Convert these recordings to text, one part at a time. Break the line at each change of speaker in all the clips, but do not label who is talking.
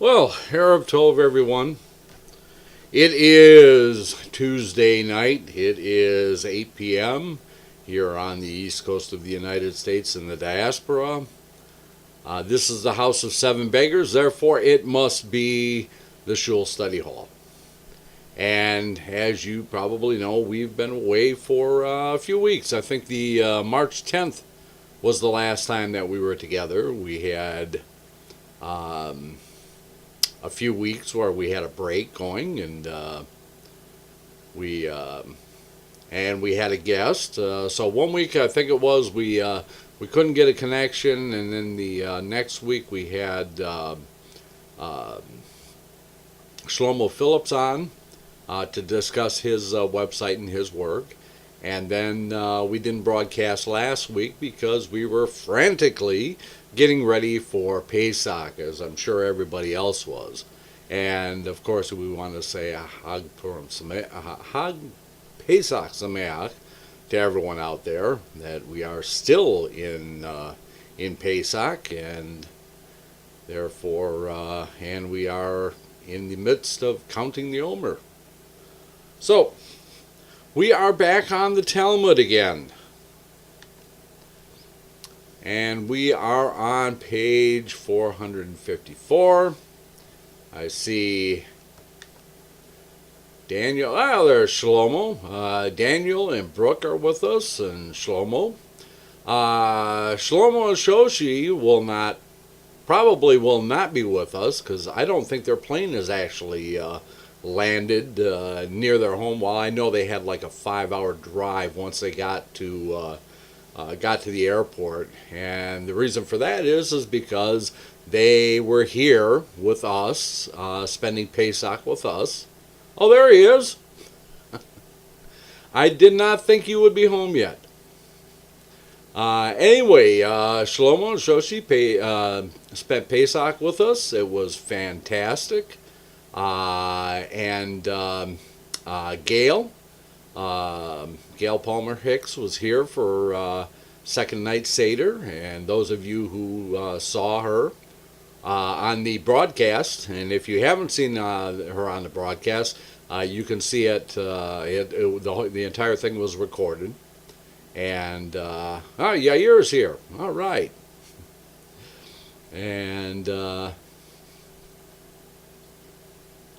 Well, Erev Tov, everyone. It is Tuesday night. It is 8 p.m. here on the east coast of the United States in the diaspora. This is the House of Seven Beggars, therefore it must be the Shul study hall. And as you probably know, we've been away for a few weeks. I think the March 10th was the last time that we were together. We had a few weeks where we had a break going, and we had a guest. So 1 week, I think it was, we couldn't get a connection, and then the next week we had Shlomo Phillips on to discuss his website and his work. And then we didn't broadcast last week because we were frantically getting ready for Pesach, as I'm sure everybody else was. And of course, we want to say a Hag Pesach Sameach to everyone out there, that we are still in Pesach, and therefore, and we are in the midst of counting the Omer. So, we are back on the Talmud again. And we are on page 454. I see Daniel. There's Shlomo. Daniel and Brooke are with us, and Shlomo. Shlomo and Shoshi probably will not be with us, because I don't think their plane is actually landed near their home. Well, I know they had like a 5-hour drive once they got to the airport, and the reason for that is because they were here with us, spending Pesach with us. Oh, there he is. I did not think you would be home yet. Anyway, Shlomo and Shoshi spent Pesach with us. It was fantastic. And Gail Palmer Hicks was here for second night Seder, and those of you who saw her on the broadcast, and if you haven't seen her on the broadcast, you can see it. The entire thing was recorded, and Yair's here. All right, and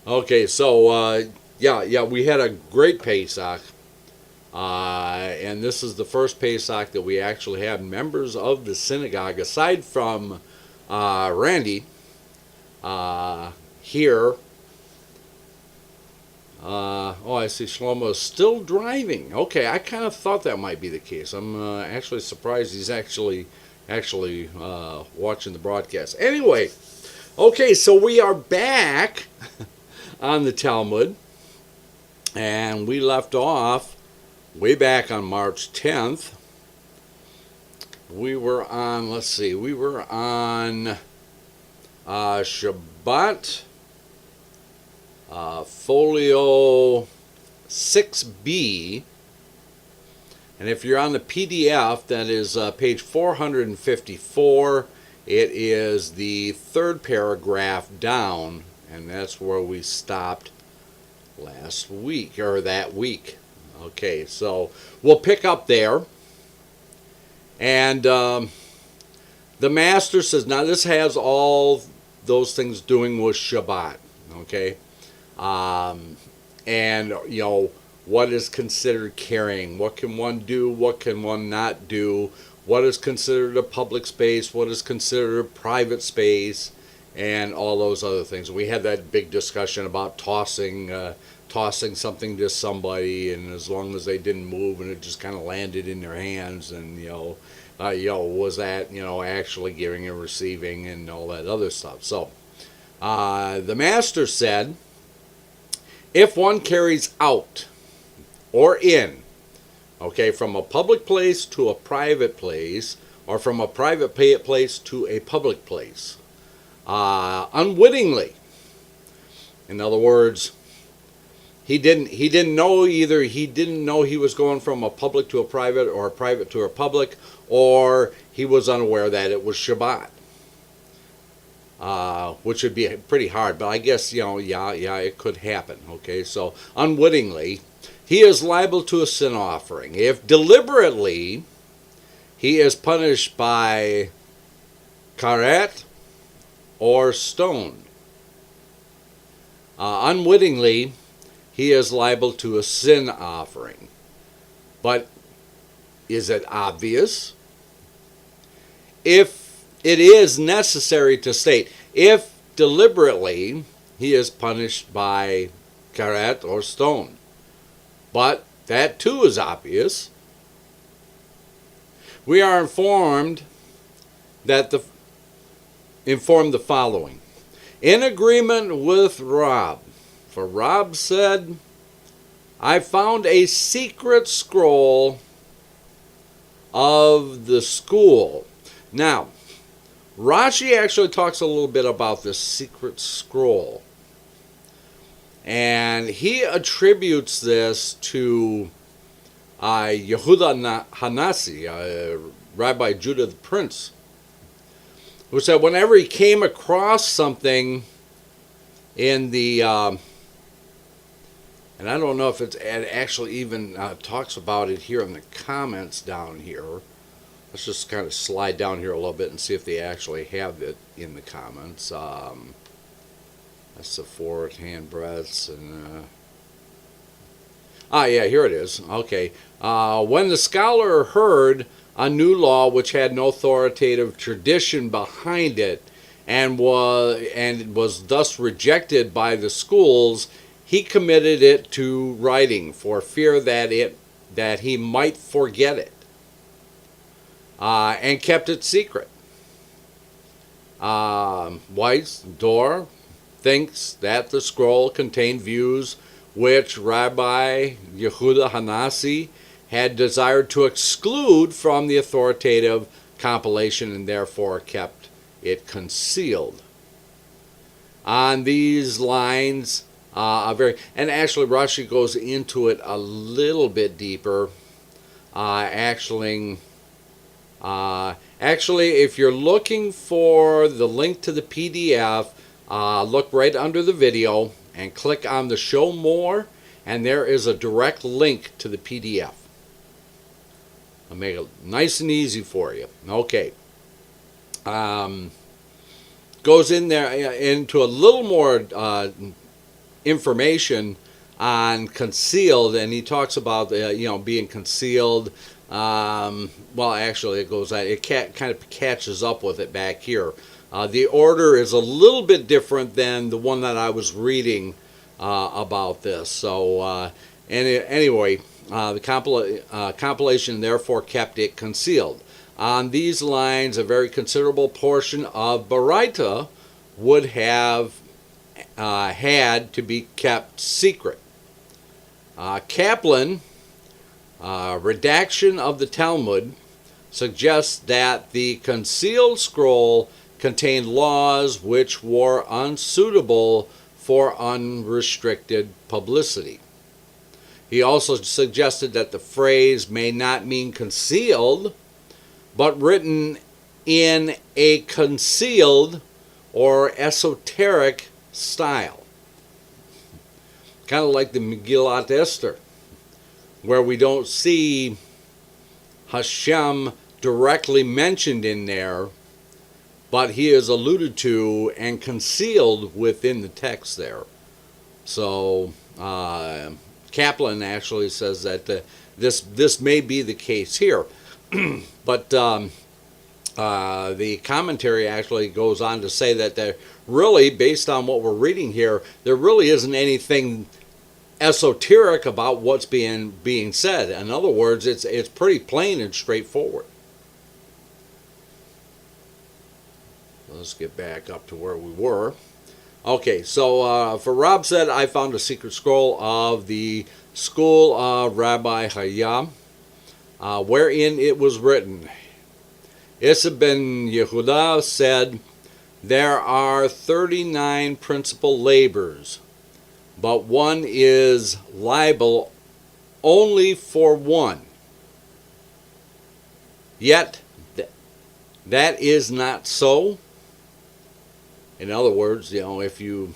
okay, so we had a great Pesach. And this is the first Pesach that we actually had members of the synagogue, aside from Randy, here. I see Shlomo is still driving. Okay, I kind of thought that might be the case. I'm actually surprised he's actually watching the broadcast. Anyway, okay, so we are back on the Talmud, and we left off way back on March 10th. We were on, Shabbat, folio 6b, and if you're on the PDF, that is page 454. It is the third paragraph down, and that's where we stopped last week, or that week. Okay, so we'll pick up there. And the master says, now this has all those things doing with Shabbat. Okay? And, what is considered carrying? What can one do? What can one not do? What is considered a public space? What is considered a private space? And all those other things. We had that big discussion about tossing something to somebody, and as long as they didn't move and it just kind of landed in their hands, and was that actually giving and receiving and all that other stuff. So the master said, if one carries out or in, okay, from a public place to a private place, or from a private place to a public place, unwittingly, in other words, he didn't know either. He didn't know he was going from a public to a private, or a private to a public, or he was unaware that it was Shabbat. which would be pretty hard. But I guess, yeah, it could happen. Okay, so unwittingly, he is liable to a sin offering. If deliberately, he is punished by karet or stoned. Unwittingly, he is liable to a sin offering. But is it obvious? If it is necessary to state, if deliberately, he is punished by karet or stone. But that too is obvious. We are informed the following. In agreement with Rob, for Rob said, I found a secret scroll of the school. Now, Rashi actually talks a little bit about this secret scroll. And he attributes this to Yehuda Hanasi, Rabbi Judah the Prince, who said whenever he came across something in the, and I don't know if it actually even talks about it here in the comments down here. Let's just kind of slide down here a little bit and see if they actually have it in the comments. That's the fourth hand breadths and yeah, here it is. Okay. When the scholar heard a new law which had no authoritative tradition behind it and was thus rejected by the schools, he committed it to writing for fear that he might forget it, and kept it secret. Weiss Dor thinks that the scroll contained views which Rabbi Yehuda Hanasi had desired to exclude from the authoritative compilation and therefore kept it concealed. On these lines, and actually Rashi goes into it a little bit deeper. Actually, if you're looking for the link to the PDF, look right under the video and click on the Show More, and there is a direct link to the PDF. I'll make it nice and easy for you. Okay. Goes in there into a little more information on concealed, and he talks about being concealed. Well, actually, it kind of catches up with it back here. The order is a little bit different than the one that I was reading about this. So anyway, the compilation therefore kept it concealed. On these lines, a very considerable portion of Baraita would have had to be kept secret. Kaplan, redaction of the Talmud, suggests that the concealed scroll contained laws which were unsuitable for unrestricted publicity. He also suggested that the phrase may not mean concealed, but written in a concealed or esoteric style. Kind of like the Megillat Esther, where we don't see Hashem directly mentioned in there, but he is alluded to and concealed within the text there. So Kaplan actually says that this may be the case here. But the commentary actually goes on to say that there really, based on what we're reading here, there really isn't anything esoteric about what's being said. In other words, it's pretty plain and straightforward. Let's get back up to where we were. Okay, so for Rob said, I found a secret scroll of the school of Rabbi Hayam, wherein it was written, Issa ben Yehuda said, there are 39 principal labors, but one is liable only for one. Yet that is not so. In other words, if you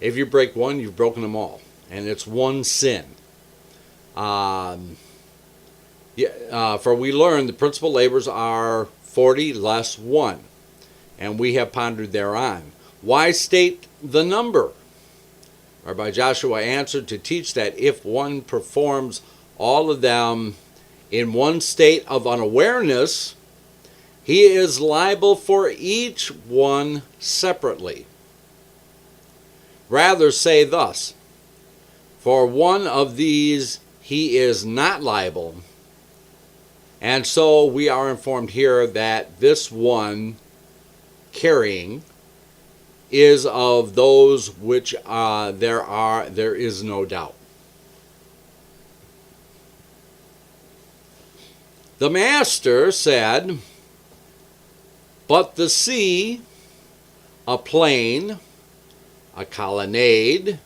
break one, you've broken them all, and it's one sin. For we learn the principal labors are 40 less 1, and we have pondered thereon. Why state the number? Rabbi Joshua answered, to teach that if one performs all of them in one state of unawareness, he is liable for each one separately. Rather say thus, for one of these he is not liable. And so we are informed here that this one carrying is of those which there is no doubt. The master said, but the sea, a plain, a colonnade,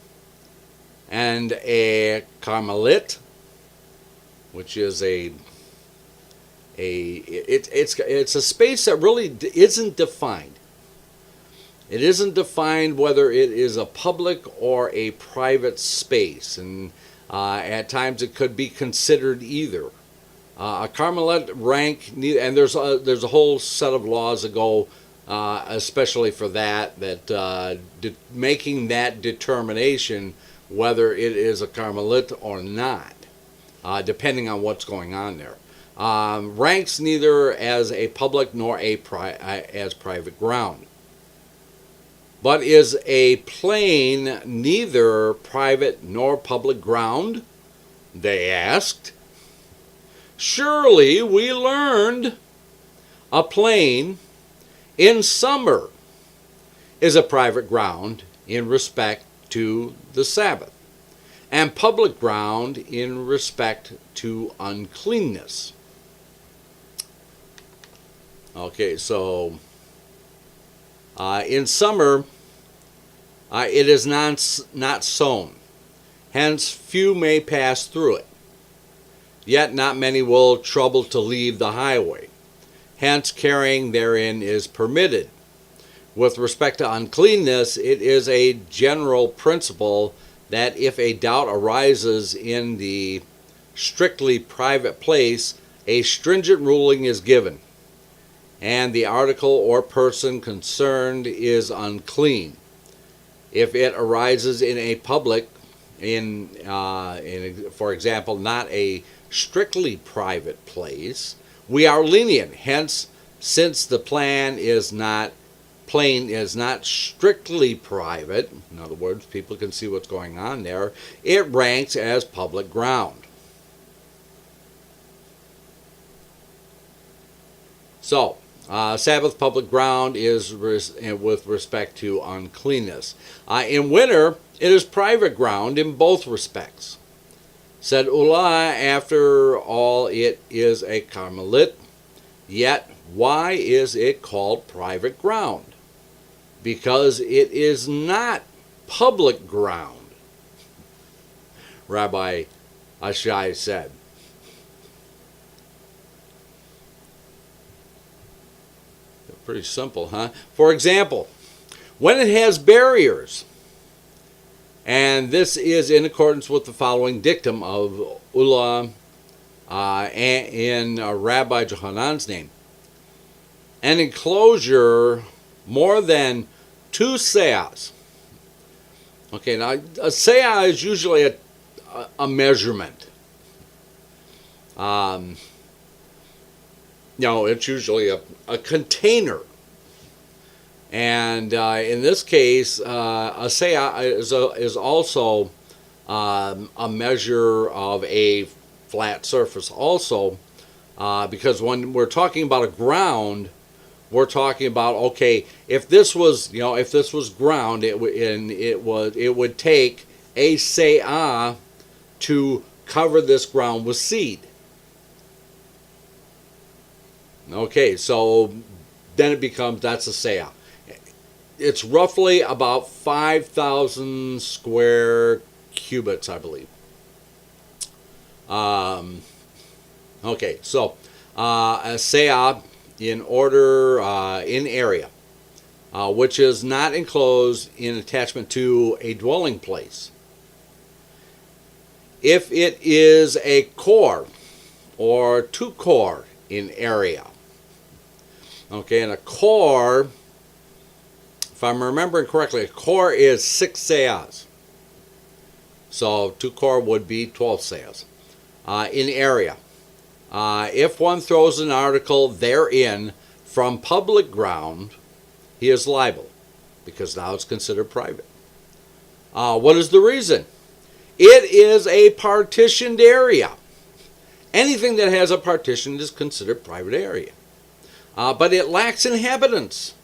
and a carmelit, which is it's a space that really isn't defined. It isn't defined whether it is a public or a private space, and at times it could be considered either. A carmelit rank, and there's a whole set of laws that go especially for that making that determination whether it is a carmelit or not, depending on what's going on there. Ranks neither as a public nor as private ground, but is a plain neither private nor public ground? They asked. Surely we learned a plain in summer is a private ground in respect to the Sabbath, and public ground in respect to uncleanness. Okay, so in summer, it is not sown. Hence, few may pass through it. Yet not many will trouble to leave the highway. Hence, carrying therein is permitted. With respect to uncleanness, it is a general principle that if a doubt arises in the strictly private place, a stringent ruling is given, and the article or person concerned is unclean. If it arises in a public, for example, not a strictly private place, we are lenient. Hence, since the plain is not strictly private, in other words, people can see what's going on there, it ranks as public ground. So, Sabbath public ground is with respect to uncleanness. In winter, it is private ground in both respects. Said Ullah, after all, it is a carmelit, yet why is it called private ground? Because it is not public ground, Rabbi Ashai said. Pretty simple, huh? For example, when it has barriers, and this is in accordance with the following dictum of Ullah in Rabbi Johanan's name, an enclosure more than 2 seahs. Okay, now a seah is usually a measurement. It's usually a container. And in this case, a seah is also a measure of a flat surface also, because when we're talking about a ground, we're talking about, okay, if this was ground, it would take a seah to cover this ground with seed. Okay, so then that's a seah. It's roughly about 5,000 square cubits, I believe. Okay, so a seah in order, in area. which is not enclosed in attachment to a dwelling place. If it is a core or 2 core in area. Okay, and a core, if I'm remembering correctly, a core is 6 seahs. So 2 core would be 12 seahs in area. If one throws an article therein from public ground, he is liable, because now it's considered private. What is the reason? It is a partitioned area. Anything that has a partition is considered private area. But it lacks inhabitants.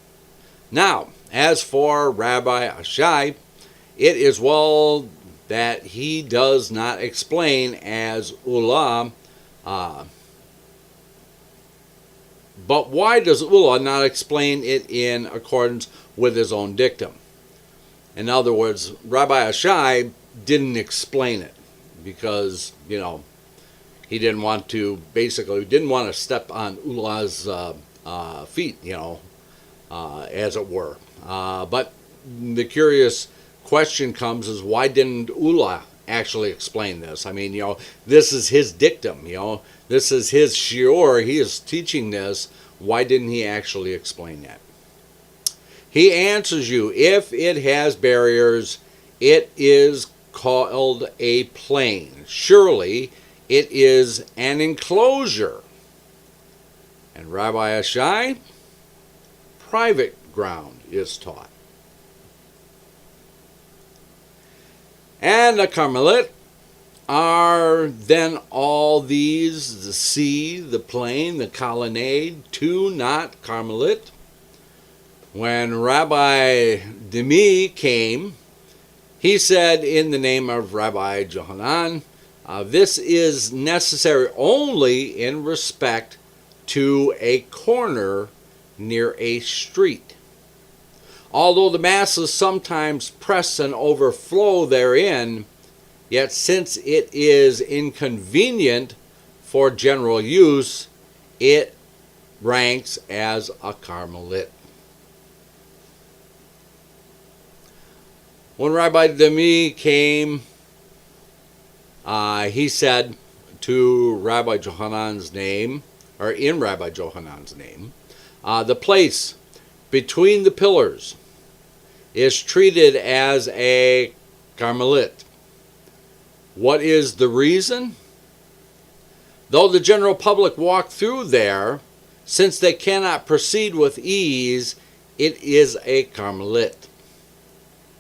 Now, as for Rabbi Ashai, it is well that he does not explain as Ulah. But why does Ulah not explain it in accordance with his own dictum? In other words, Rabbi Ashai didn't explain it because, he didn't want to, step on Ulah's feet, as it were. But the curious question comes is, why didn't Ulah actually explain this? I mean, this is his dictum, this is his shiur, he is teaching this. Why didn't he actually explain that? He answers you, if it has barriers, it is called a plain. Surely it is an enclosure. And Rabbi Ashai, private ground is taught. And the Carmelit are then all these, the sea, the plain, the colonnade, 2 not Carmelit. When Rabbi Demi came, he said in the name of Rabbi Johanan, this is necessary only in respect to a corner near a street. Although the masses sometimes press and overflow therein, yet since it is inconvenient for general use, it ranks as a Carmelit. When Rabbi Demi came, he said to Rabbi Johanan's name, or in Rabbi Johanan's name, the place between the pillars is treated as a Carmelit. What is the reason? Though the general public walk through there, since they cannot proceed with ease, it is a Carmelit.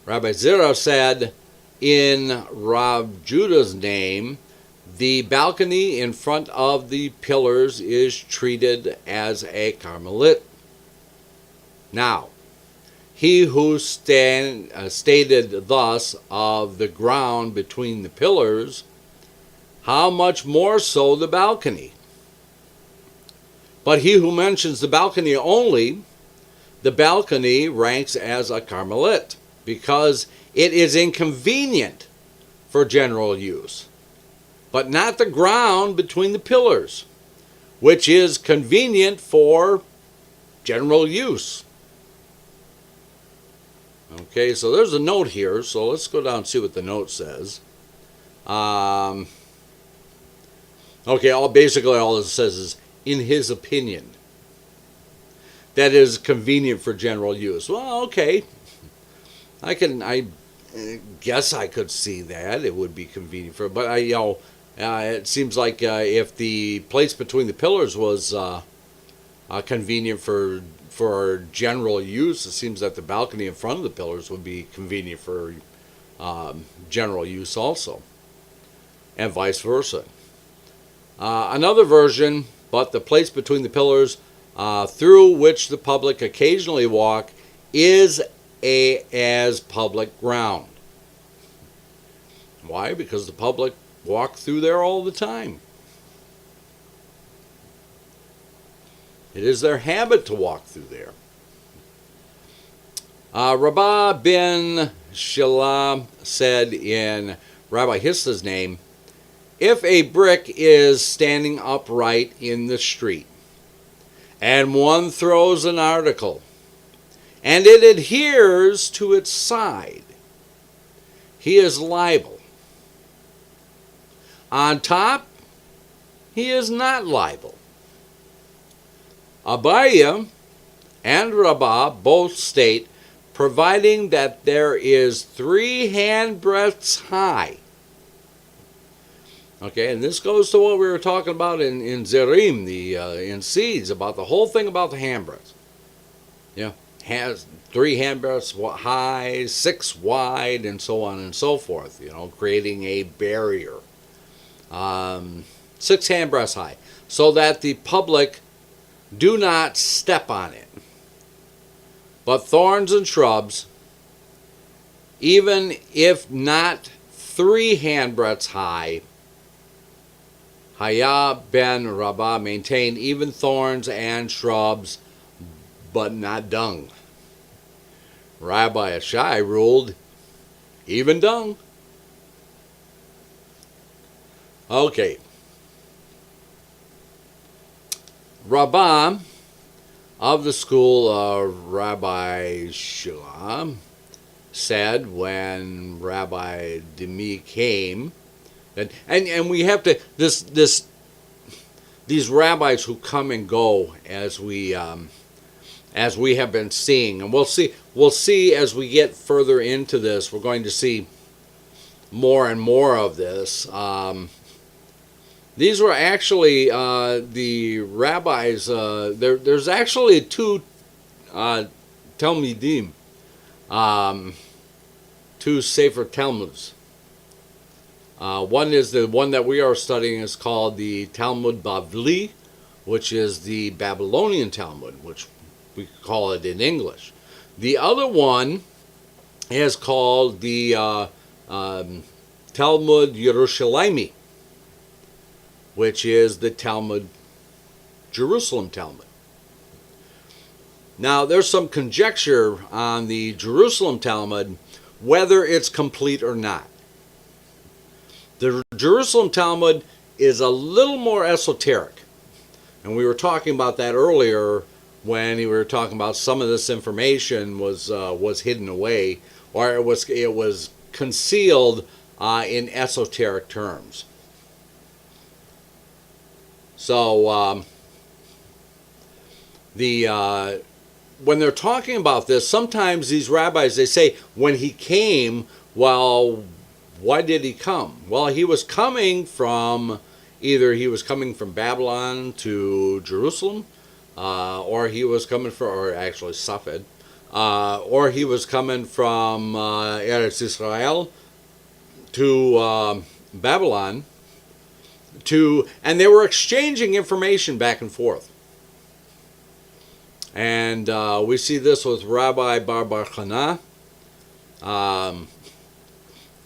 Rabbi Zera said, in Rav Judah's name, the balcony in front of the pillars is treated as a Carmelit. Now, he who stated thus of the ground between the pillars, how much more so the balcony? But he who mentions the balcony only, the balcony ranks as a Carmelit, because it is inconvenient for general use, but not the ground between the pillars, which is convenient for general use. Okay, so there's a note here, so let's go down and see what the note says. Okay, basically all it says is, in his opinion, that is convenient for general use. Well, okay, I guess I could see that it would be convenient for, but it seems like if the place between the pillars was convenient for general use, it seems that the balcony in front of the pillars would be convenient for general use also, and vice versa. Another version, but the place between the pillars through which the public occasionally walk is as public ground. Why? Because the public walk through there all the time. It is their habit to walk through there. Rabbah ben Shilah said in Rabbi Hisda's name, if a brick is standing upright in the street, and one throws an article, and it adheres to its side, he is liable. On top, he is not liable. Abaye and Rabbah both state, providing that there is 3 handbreadths high. Okay, and this goes to what we were talking about in Zerim, in seeds, about the whole thing about the handbreadths. Yeah, has 3 handbreadths high, 6 wide, and so on and so forth. Creating a barrier. 6 handbreadths high, so that the public do not step on it. But thorns and shrubs, even if not 3 handbreadths high, Haya ben Rabbah maintained even thorns and shrubs, but not dung. Rabbi Ashai ruled even dung. Okay. Rabbah of the school of Rabbi Shul said when Rabbi Demi came, and we have to these rabbis who come and go as we have been seeing, and we'll see as we get further into this. We're going to see more and more of this. These were actually the rabbis. There's actually 2 Talmudim, 2 Sefer Talmuds. One is the one that we are studying is called the Talmud Bavli, which is the Babylonian Talmud, which we call it in English. The other one is called the Talmud Yerushalayimi, which is the Talmud, Jerusalem Talmud. Now, there's some conjecture on the Jerusalem Talmud, whether it's complete or not. The Jerusalem Talmud is a little more esoteric, and we were talking about that earlier when we were talking about some of this information was hidden away, or it was concealed in esoteric terms. So when they're talking about this, sometimes these rabbis, they say, when he came, well, why did he come? Well, he was coming from, either he was coming from Babylon to Jerusalem, or he was coming from, or actually Safed, or he was coming from Eretz Israel to Babylon, and they were exchanging information back and forth. And we see this with Rabbi Bar Chana,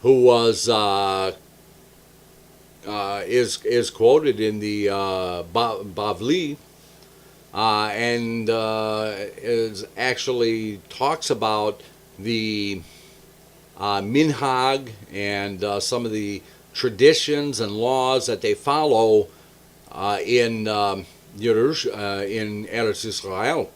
who was is quoted in the Bavli, and is actually talks about the minhag and some of the traditions and laws that they follow in Eretz Israel.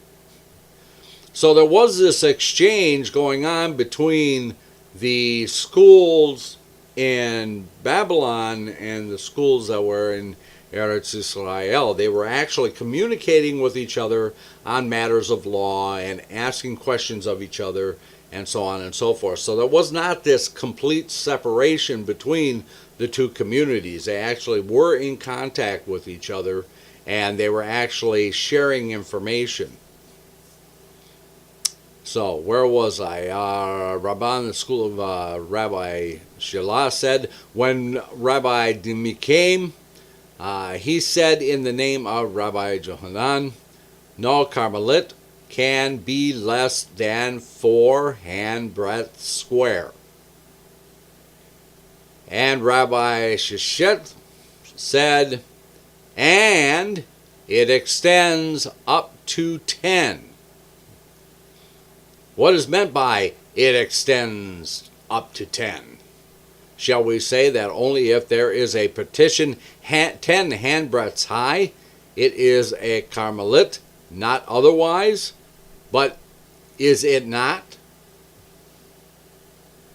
So there was this exchange going on between the schools in Babylon and the schools that were in Eretz Israel. They were actually communicating with each other on matters of law and asking questions of each other and so on and so forth. So there was not this complete separation between the 2 communities. They actually were in contact with each other, and they were actually sharing information. So, where was I? Rabban, the school of Rabbi Shelah, said, when Rabbi Dimi came, he said in the name of Rabbi Johanan, no Carmelit can be less than 4 handbreadths square. And Rabbi Sheshet said, and it extends up to 10. What is meant by it extends up to 10? Shall we say that only if there is a petition 10 handbreadths high, it is a Carmelit, not otherwise? But Is it not?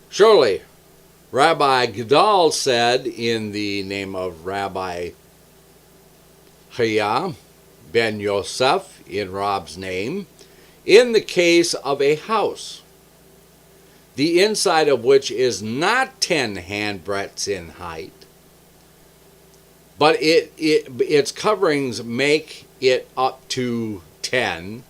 Surely, Rabbi Gadol said in the name of Rabbi Chaya ben Yosef in Rob's name, in the case of a house, the inside of which is not 10 handbreadths in height, but its coverings make it up to 10,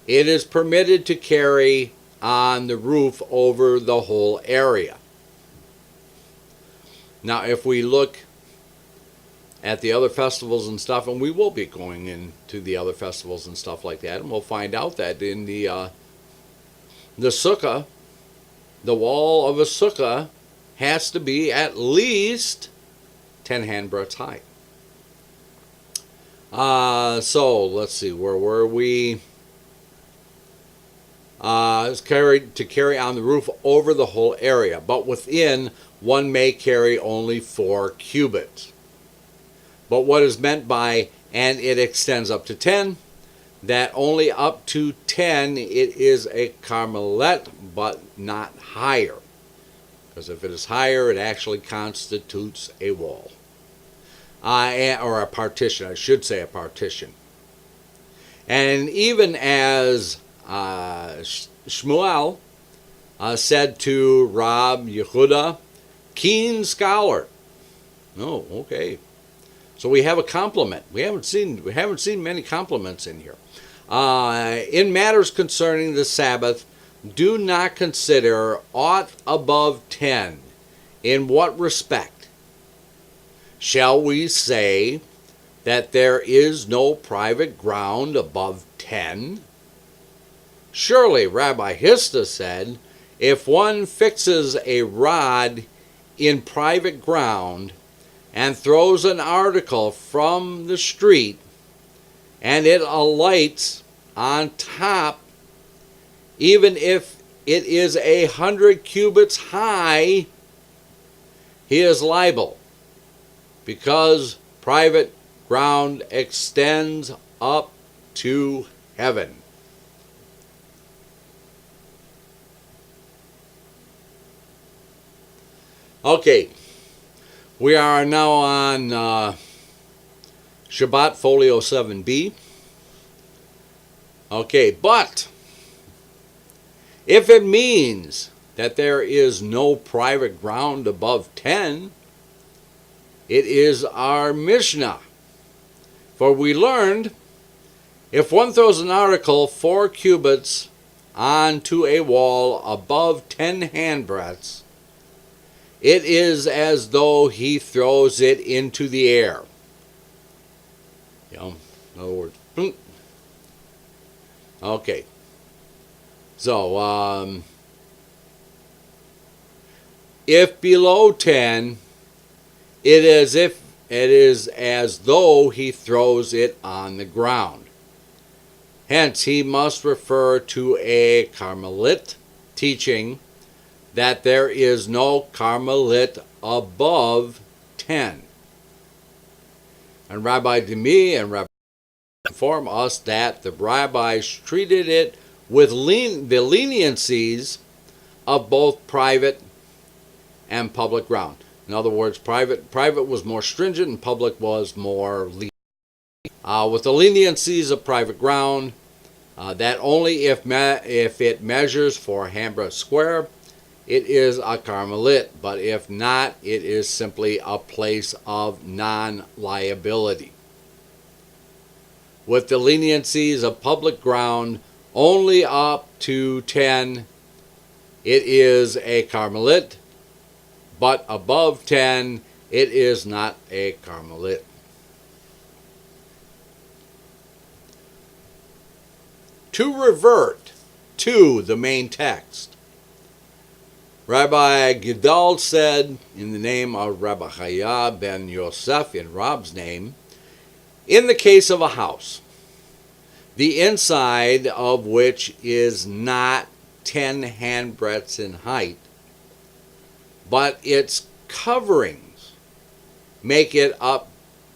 it is permitted to carry on the roof over the whole area. Now, if we look at the other festivals and stuff, and we will be going into the other festivals and stuff like that, and we'll find out that in the sukkah, the wall of a sukkah has to be at least 10 handbreadths high. So let's see, where were we? It's carried to carry on the roof over the whole area, but within one may carry only 4 cubits. But what is meant by and it extends up to 10, that only up to 10 it is a carmelet, but not higher. Because if it is higher, it actually constitutes a wall. Or a partition, I should say a partition. And even as Shmuel said to Rab Yehuda, keen scholar. Oh, okay. So we have a compliment. We haven't seen many compliments in here. In matters concerning the Sabbath, do not consider aught above 10. In what respect? Shall we say that there is no private ground above 10? Surely, Rabbi Hista said, if one fixes a rod in private ground and throws an article from the street, and it alights on top, even if it is 100 cubits high, he is liable, because private ground extends up to heaven. Okay, we are now on Shabbat Folio 7b. Okay, but if it means that there is no private ground above 10, it is our Mishnah. For we learned, if one throws an article 4 cubits onto a wall above 10 handbreadths, it is as though he throws it into the air. You know, in other words, boom. Okay. So, if below 10, it is as though he throws it on the ground. Hence, he must refer to a Carmelit teaching that there is no Carmelit above 10. And Rabbi Demi and Rabbi inform us that the rabbis treated it with the leniencies of both private and public ground. In other words, private was more stringent and public was more lenient. With the leniencies of private ground, that only if it measures for a handbreadth square, it is a Carmelit, but if not, it is simply a place of non-liability. With the leniencies of public ground only up to 10, it is a Carmelit, but above 10, it is not a Carmelit. To revert to the main text, Rabbi Gadol said, in the name of Rabbi Chaya ben Yosef, in Rob's name, in the case of a house, the inside of which is not 10 handbreadths in height, but its coverings make it up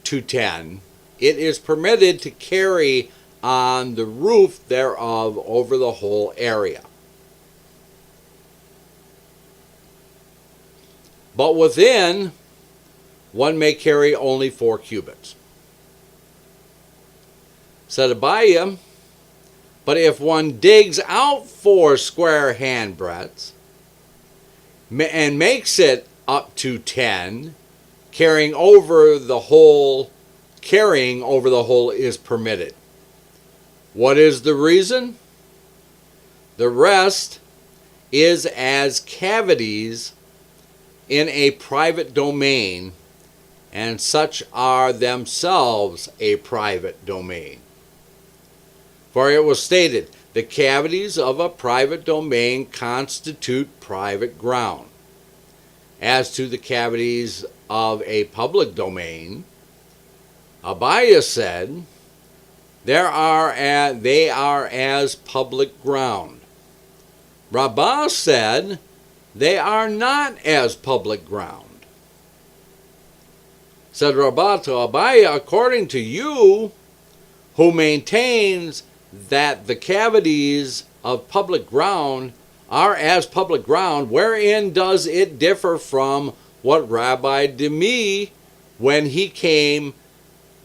to 10, it is permitted to carry on the roof thereof over the whole area. But within, one may carry only 4 cubits. Said Abiah, but if one digs out 4 square handbreadths and makes it up to 10, carrying over the whole is permitted. What is the reason? The rest is as cavities in a private domain, and such are themselves a private domain. For it was stated, the cavities of a private domain constitute private ground. As to the cavities of a public domain, Abiah said, they are as public ground. Rabbah said, they are not as public ground. Said Rabbah to Abiah, according to you, who maintains that the cavities of public ground are as public ground, wherein does it differ from what Rabbi Demi, when he came,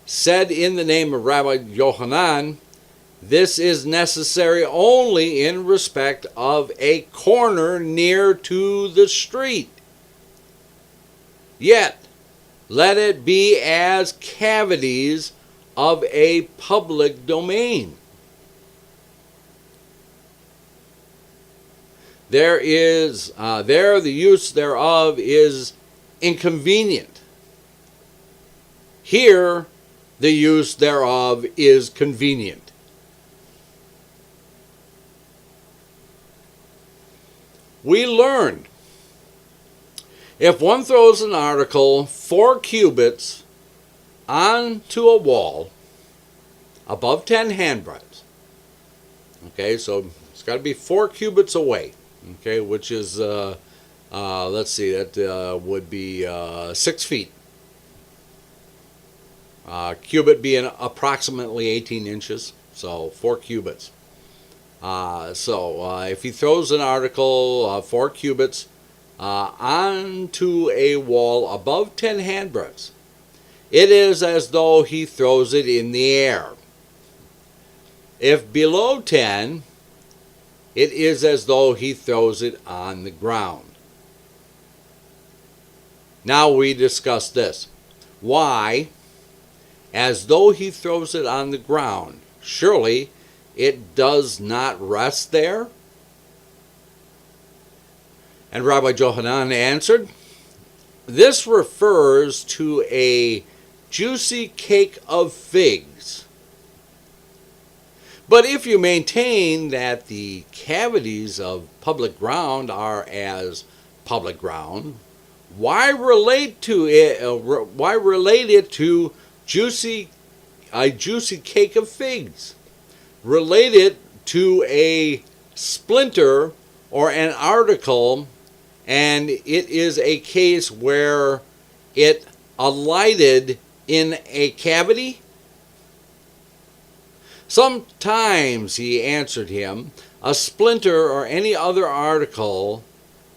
said in the name of Rabbi Yohanan, this is necessary only in respect of a corner near to the street. Yet, let it be as cavities of a public domain. There the use thereof is inconvenient. Here, the use thereof is convenient. We learned, if one throws an article 4 cubits onto a wall above 10 handbreadths, okay, so it's got to be 4 cubits away, okay, which is, let's see, that would be 6 feet. Cubit being approximately 18 inches, so 4 cubits. If he throws an article 4 cubits onto a wall above 10 handbreadths, it is as though he throws it in the air. If below 10, it is as though he throws it on the ground. Now we discuss this. Why? As though he throws it on the ground. Surely it does not rest there? And Rabbi Johanan answered, this refers to a juicy cake of figs. But if you maintain that the cavities of public ground are as public ground, why relate it to a juicy cake of figs? Relate it to a splinter or an article, and it is a case where it alighted in a cavity? Sometimes, he answered him, a splinter or any other article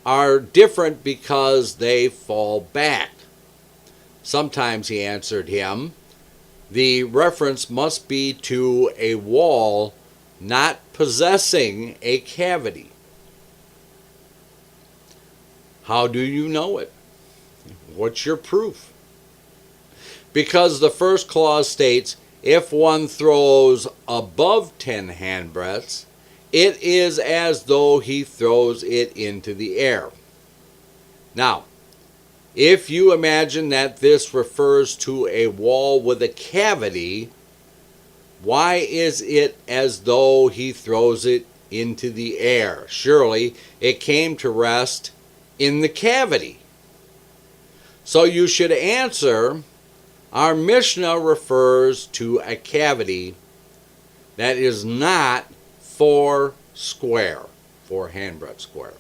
are different because they fall back. Sometimes, he answered him, the reference must be to a wall not possessing a cavity. How do you know it? What's your proof? Because the first clause states, if one throws above 10 handbreadths, it is as though he throws it into the air. Now, if you imagine that this refers to a wall with a cavity, why is it as though he throws it into the air? Surely it came to rest in the cavity. So you should answer, our Mishnah refers to a cavity that is not 4 handbreadth square.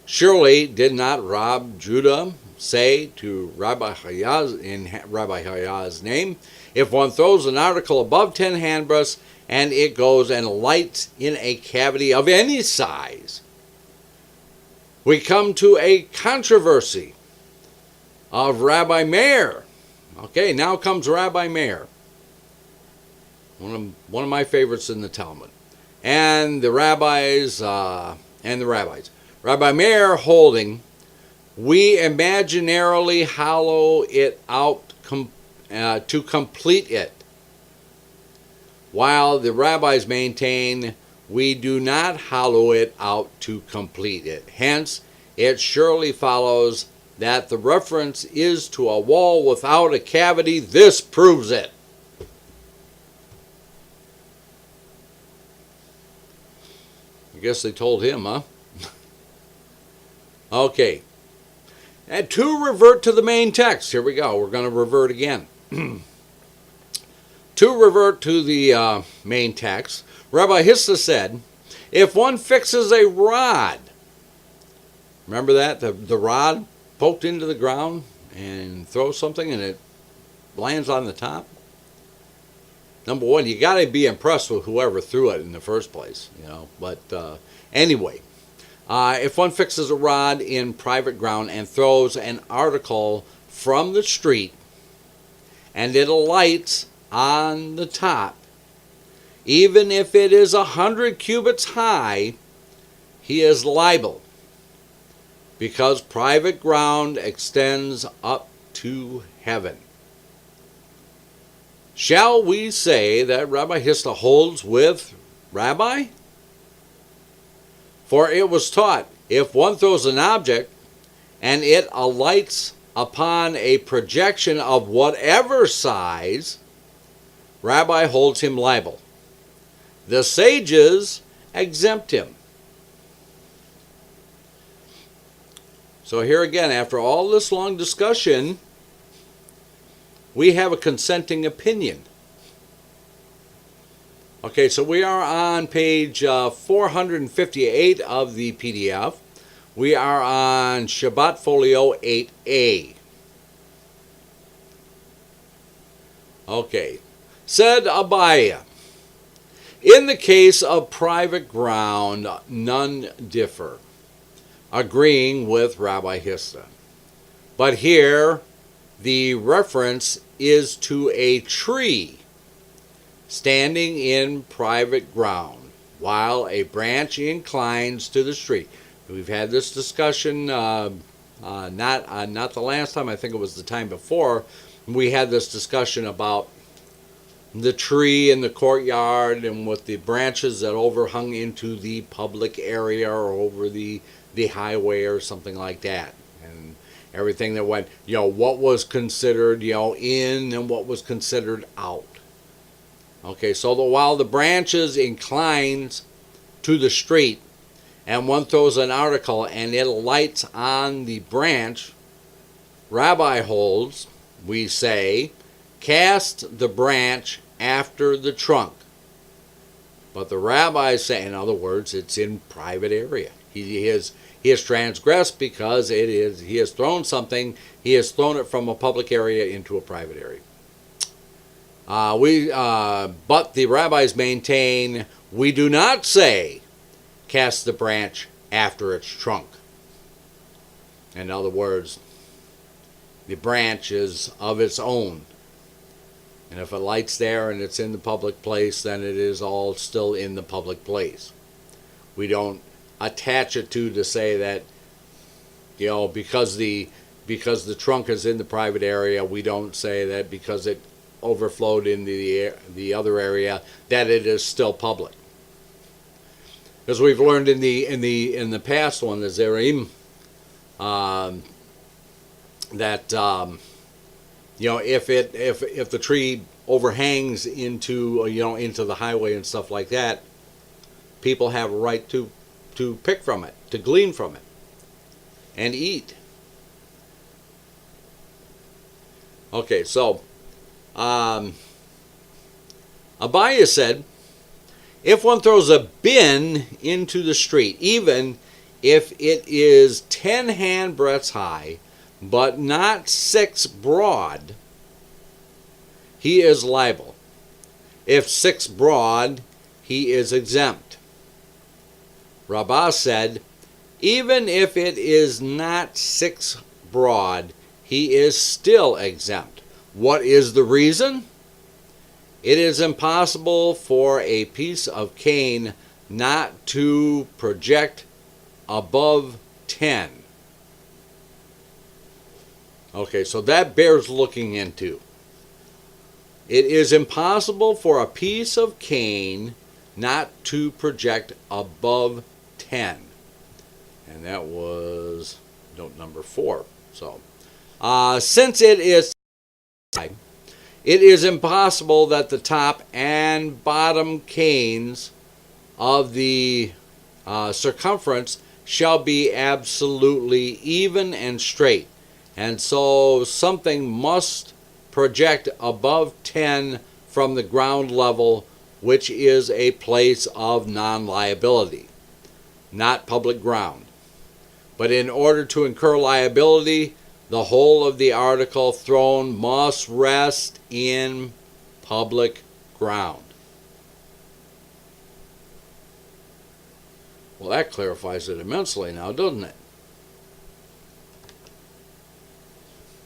Surely did not Rab Judah say to Rabbi Hayaz in Rabbi Hayaz's name, if one throws an article above 10 handbreadths and it goes and lights in a cavity of any size. We come to a controversy of Rabbi Meir. Okay, now comes Rabbi Meir, one of my favorites in the Talmud, and the rabbis. Rabbi Meir holding, we imaginarily hollow it out to complete it, while the rabbis maintain we do not hollow it out to complete it. Hence, it surely follows that the reference is to a wall without a cavity. This proves it. I guess they told him, huh? Okay. And to revert to the main text. Here we go. We're going to revert again. To revert to the main text, Rabbi Hissa said, if one fixes a rod, remember that? The rod poked into the ground and throws something and it lands on the top? Number one, you got to be impressed with whoever threw it in the first place, you know. But anyway, if one fixes a rod in private ground and throws an article from the street and it alights on the top, even if it is 100 cubits high, he is liable, because private ground extends up to heaven. Shall we say that Rabbi Hissa holds with Rabbi? For it was taught, if one throws an object and it alights upon a projection of whatever size, Rabbi holds him liable. The sages exempt him. So here again, after all this long discussion, we have a consenting opinion. Okay, so we are on page 458 of the PDF. We are on Shabbat Folio 8A. Okay. Said Abaya, in the case of private ground, none differ, agreeing with Rabbi Hissa. But here, the reference is to a tree standing in private ground, while a branch inclines to the street. We've had this discussion, not the last time, I think it was the time before. We had this discussion about the tree in the courtyard and with the branches that overhung into the public area or over the highway or something like that. And everything that went, what was considered, in and what was considered out. Okay, so while the branches inclines to the street and one throws an article and it lights on the branch, Rabbi holds, we say, cast the branch after the trunk. But the rabbis say, in other words, it's in private area. He has transgressed because he has thrown something. He has thrown it from a public area into a private area. But the rabbis maintain we do not say cast the branch after its trunk. In other words, the branch is of its own. And if it lights there and it's in the public place, then it is all still in the public place. We don't attach it to say that, because the trunk is in the private area, we don't say that because it overflowed into the other area that it is still public. As we've learned in the past one, the Zerim, that if the tree overhangs into into the highway and stuff like that, people have a right to pick from it, to glean from it, and eat. Okay, so Abaya said, if one throws a bin into the street, even if it is 10 handbreadths high, but not 6 broad, he is liable. If 6 broad, he is exempt. Rabbah said, even if it is not 6 broad, he is still exempt. What is the reason? It is impossible for a piece of cane not to project above 10. Okay, so that bears looking into. It is impossible for a piece of cane not to project above 10. And that was note number 4. So, since it is impossible that the top and bottom canes of the circumference shall be absolutely even and straight. And so something must project above 10 from the ground level, which is a place of non-liability, not public ground. But in order to incur liability, the whole of the article thrown must rest in public ground. Well, that clarifies it immensely now, doesn't it?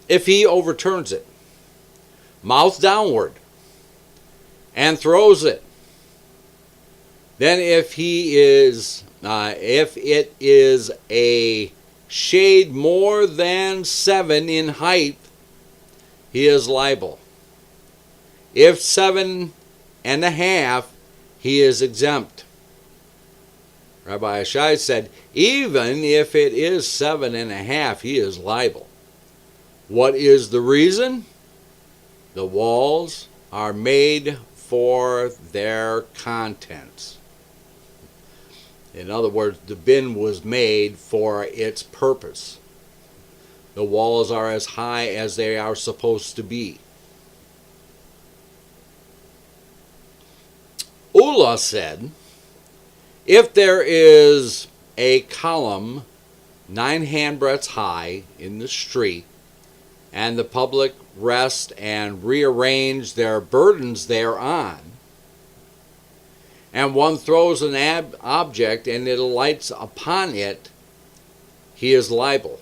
If he overturns it, mouth downward, and throws it, then if it is a shade more than 7 in height, he is liable. If 7.5, he is exempt. Rabbi Ashai said, even if it is 7.5, he is liable. What is the reason? The walls are made for their contents. In other words, the bin was made for its purpose. The walls are as high as they are supposed to be. Ullah said, if there is a column 9 handbreadths high in the street, and the public rest and rearrange their burdens thereon, and one throws an object and it alights upon it, he is liable.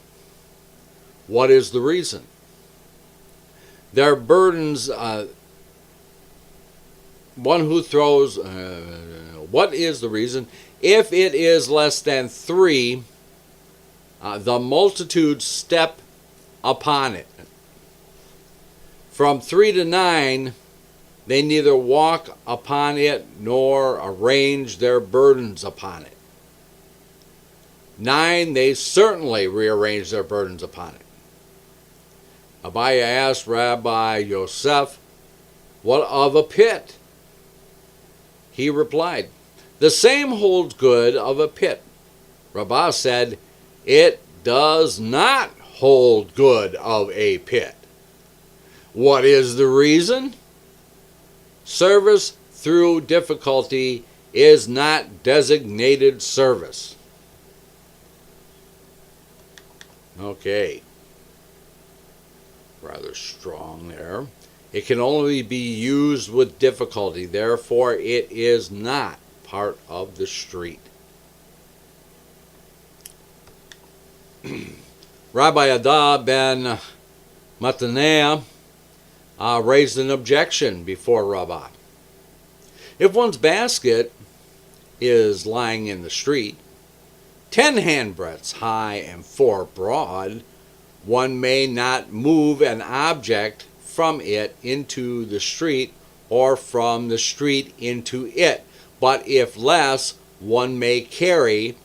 What is the reason? Their burdens, one who throws, what is the reason? If it is less than 3, the multitude step upon it. From 3 to 9, they neither walk upon it nor arrange their burdens upon it. 9, they certainly rearrange their burdens upon it. Abaye asked Rabbi Yosef, what of a pit? He replied, the same holds good of a pit. Rabbah said, it does not hold good of a pit. What is the reason? Service through difficulty is not designated service. Okay. Rather strong there. It can only be used with difficulty. Therefore, it is not part of the street. Rabbi Ada ben Matanea raised an objection before Rabbah. If one's basket is lying in the street, 10 handbreadths high and 4 broad, one may not move an object from it into the street or from the street into it. But if less, one may carry,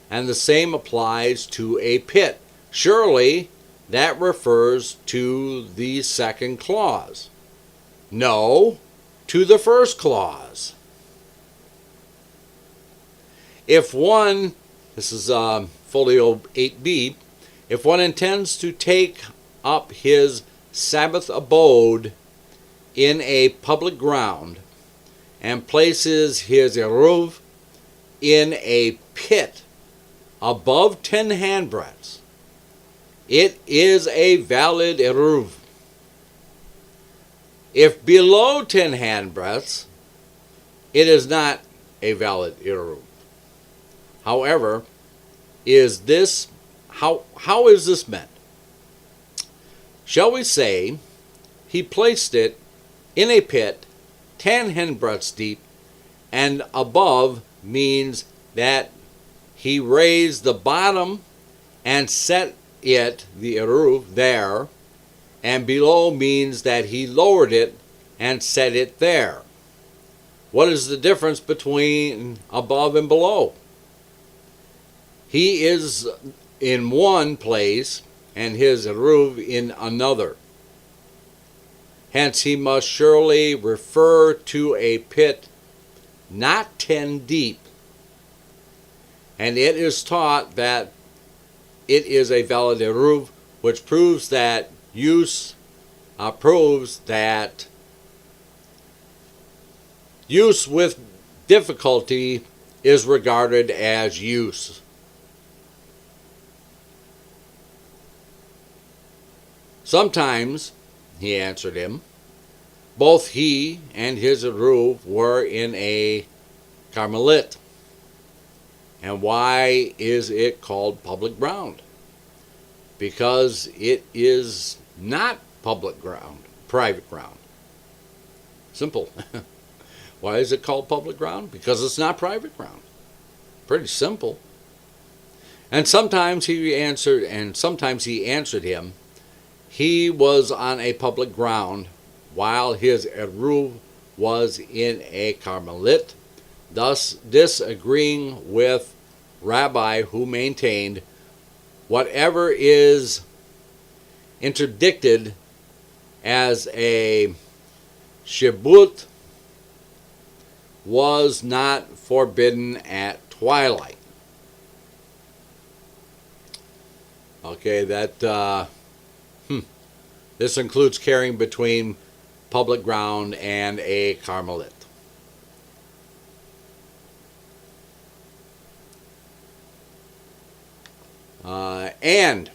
and the same applies to a pit. Surely that refers to the second clause. No, to the first clause. If one, this is folio 8b, if one intends to take up his Sabbath abode in a public ground and places his eruv in a pit above 10 handbreadths, it is a valid eruv. If below 10 handbreadths, it is not a valid eruv. However, how is this meant? Shall we say he placed it in a pit 10 handbreadths deep, and above means that he raised the bottom and set it, the eruv, there, and below means that he lowered it and set it there. What is the difference between above and below? He is in one place and his eruv in another. Hence he must surely refer to a pit not 10 deep. And it is taught that it is a valid eruv, which proves that use with difficulty is regarded as use. Sometimes, he answered him, both he and his eruv were in a Carmelit. And why is it called public ground? Because it is not public ground, private ground. Simple. Why is it called public ground? Because it's not private ground. Pretty simple. And sometimes he answered him, he was on a public ground while his eruv was in a Carmelit, thus disagreeing with Rabbi who maintained whatever is interdicted as a Shabbath was not forbidden at twilight. Okay, this includes carrying between public ground and a Carmelit. And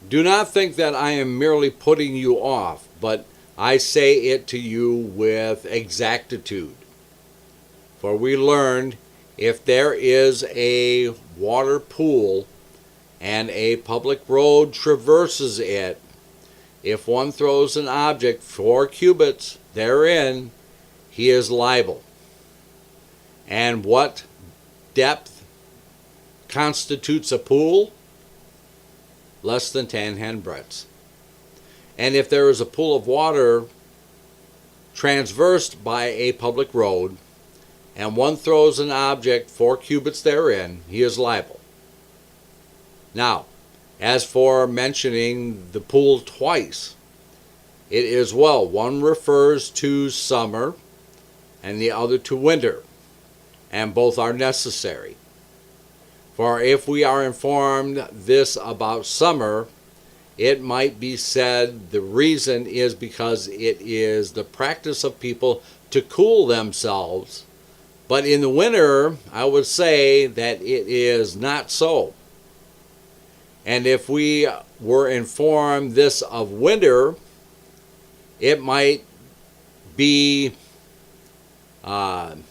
do not think that I am merely putting you off, but I say it to you with exactitude. For we learned, if there is a water pool and a public road traverses it, if one throws an object 4 cubits therein, he is liable. And what depth constitutes a pool? Less than 10 handbreadths. And if there is a pool of water transversed by a public road, and one throws an object 4 cubits therein, he is liable. Now, as for mentioning the pool twice, it is well. One refers to summer and the other to winter, and both are necessary. For if we are informed this about summer, it might be said the reason is because it is the practice of people to cool themselves. But in the winter, I would say that it is not so. And if we were informed this of winter, it might be the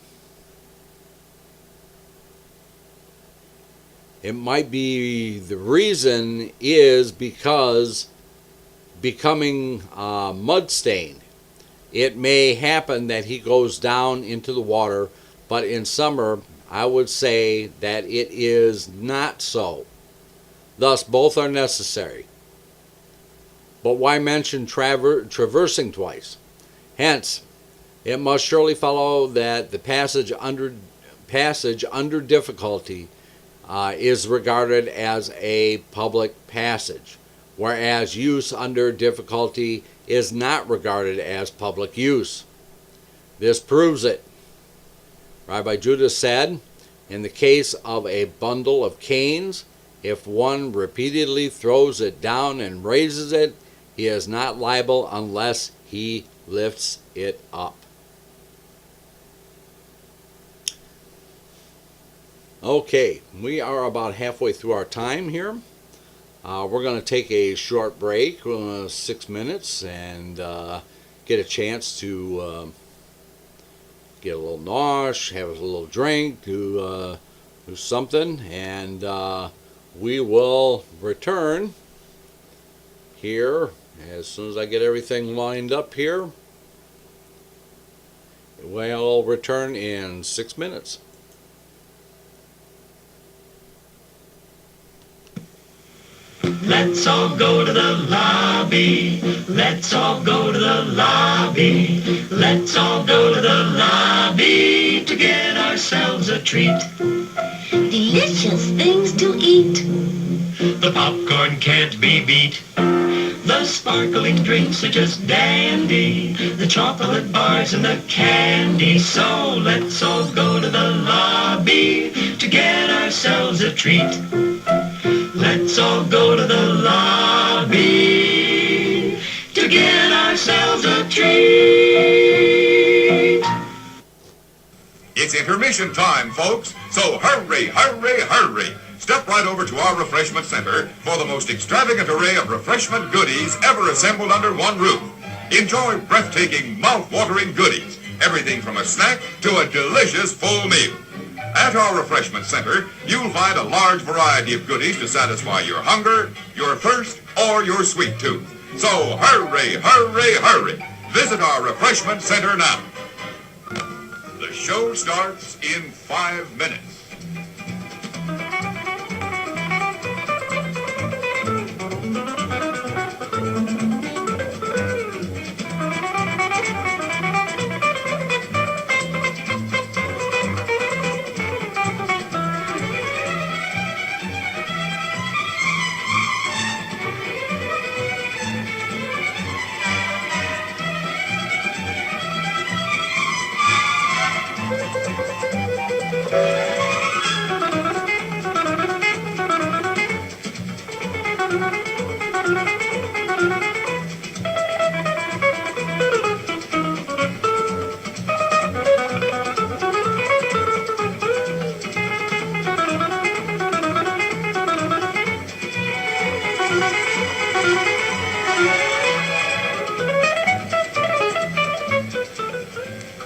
reason is because becoming mud stained. It may happen that he goes down into the water, but in summer I would say that it is not so. Thus both are necessary. But why mention traversing twice? Hence, it must surely follow that the passage under difficulty is regarded as a public passage, whereas use under difficulty is not regarded as public use. This proves it. Rabbi Judah said, in the case of a bundle of canes, if one repeatedly throws it down and raises it, he is not liable unless he lifts it up. Okay, we are about halfway through our time here. We're going to take a short break, 6 minutes, and get a chance to get a little nosh, have a little drink, do something, and we will return here as soon as I get everything lined up here. We'll return in 6 minutes.
Let's all go to the lobby. Let's all go to the lobby. Let's all go to the lobby to get ourselves a treat.
Delicious things to eat.
The popcorn can't be beat. The sparkling drinks are just dandy. The chocolate bars and the candy. So let's all go to the lobby to get ourselves a treat. Let's all go to the lobby to get ourselves a treat.
It's intermission time, folks, so hurry, hurry, hurry. Step right over to our refreshment center for the most extravagant array of refreshment goodies ever assembled under one roof. Enjoy breathtaking, mouth-watering goodies, everything from a snack to a delicious full meal. At our refreshment center, you'll find a large variety of goodies to satisfy your hunger, your thirst, or your sweet tooth. So hurry, hurry, hurry. Visit our refreshment center now. The show starts in 5 minutes.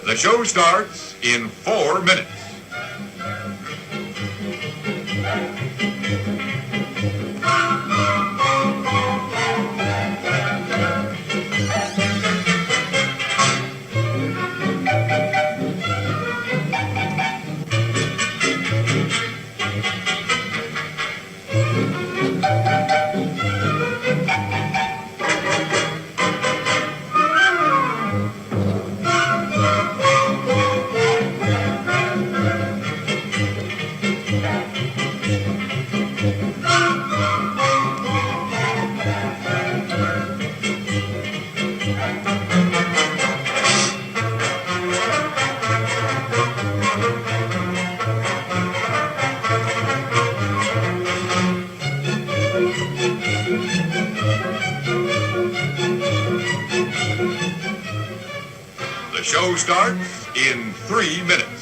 The show starts in 4 minutes. The show starts in 3 minutes.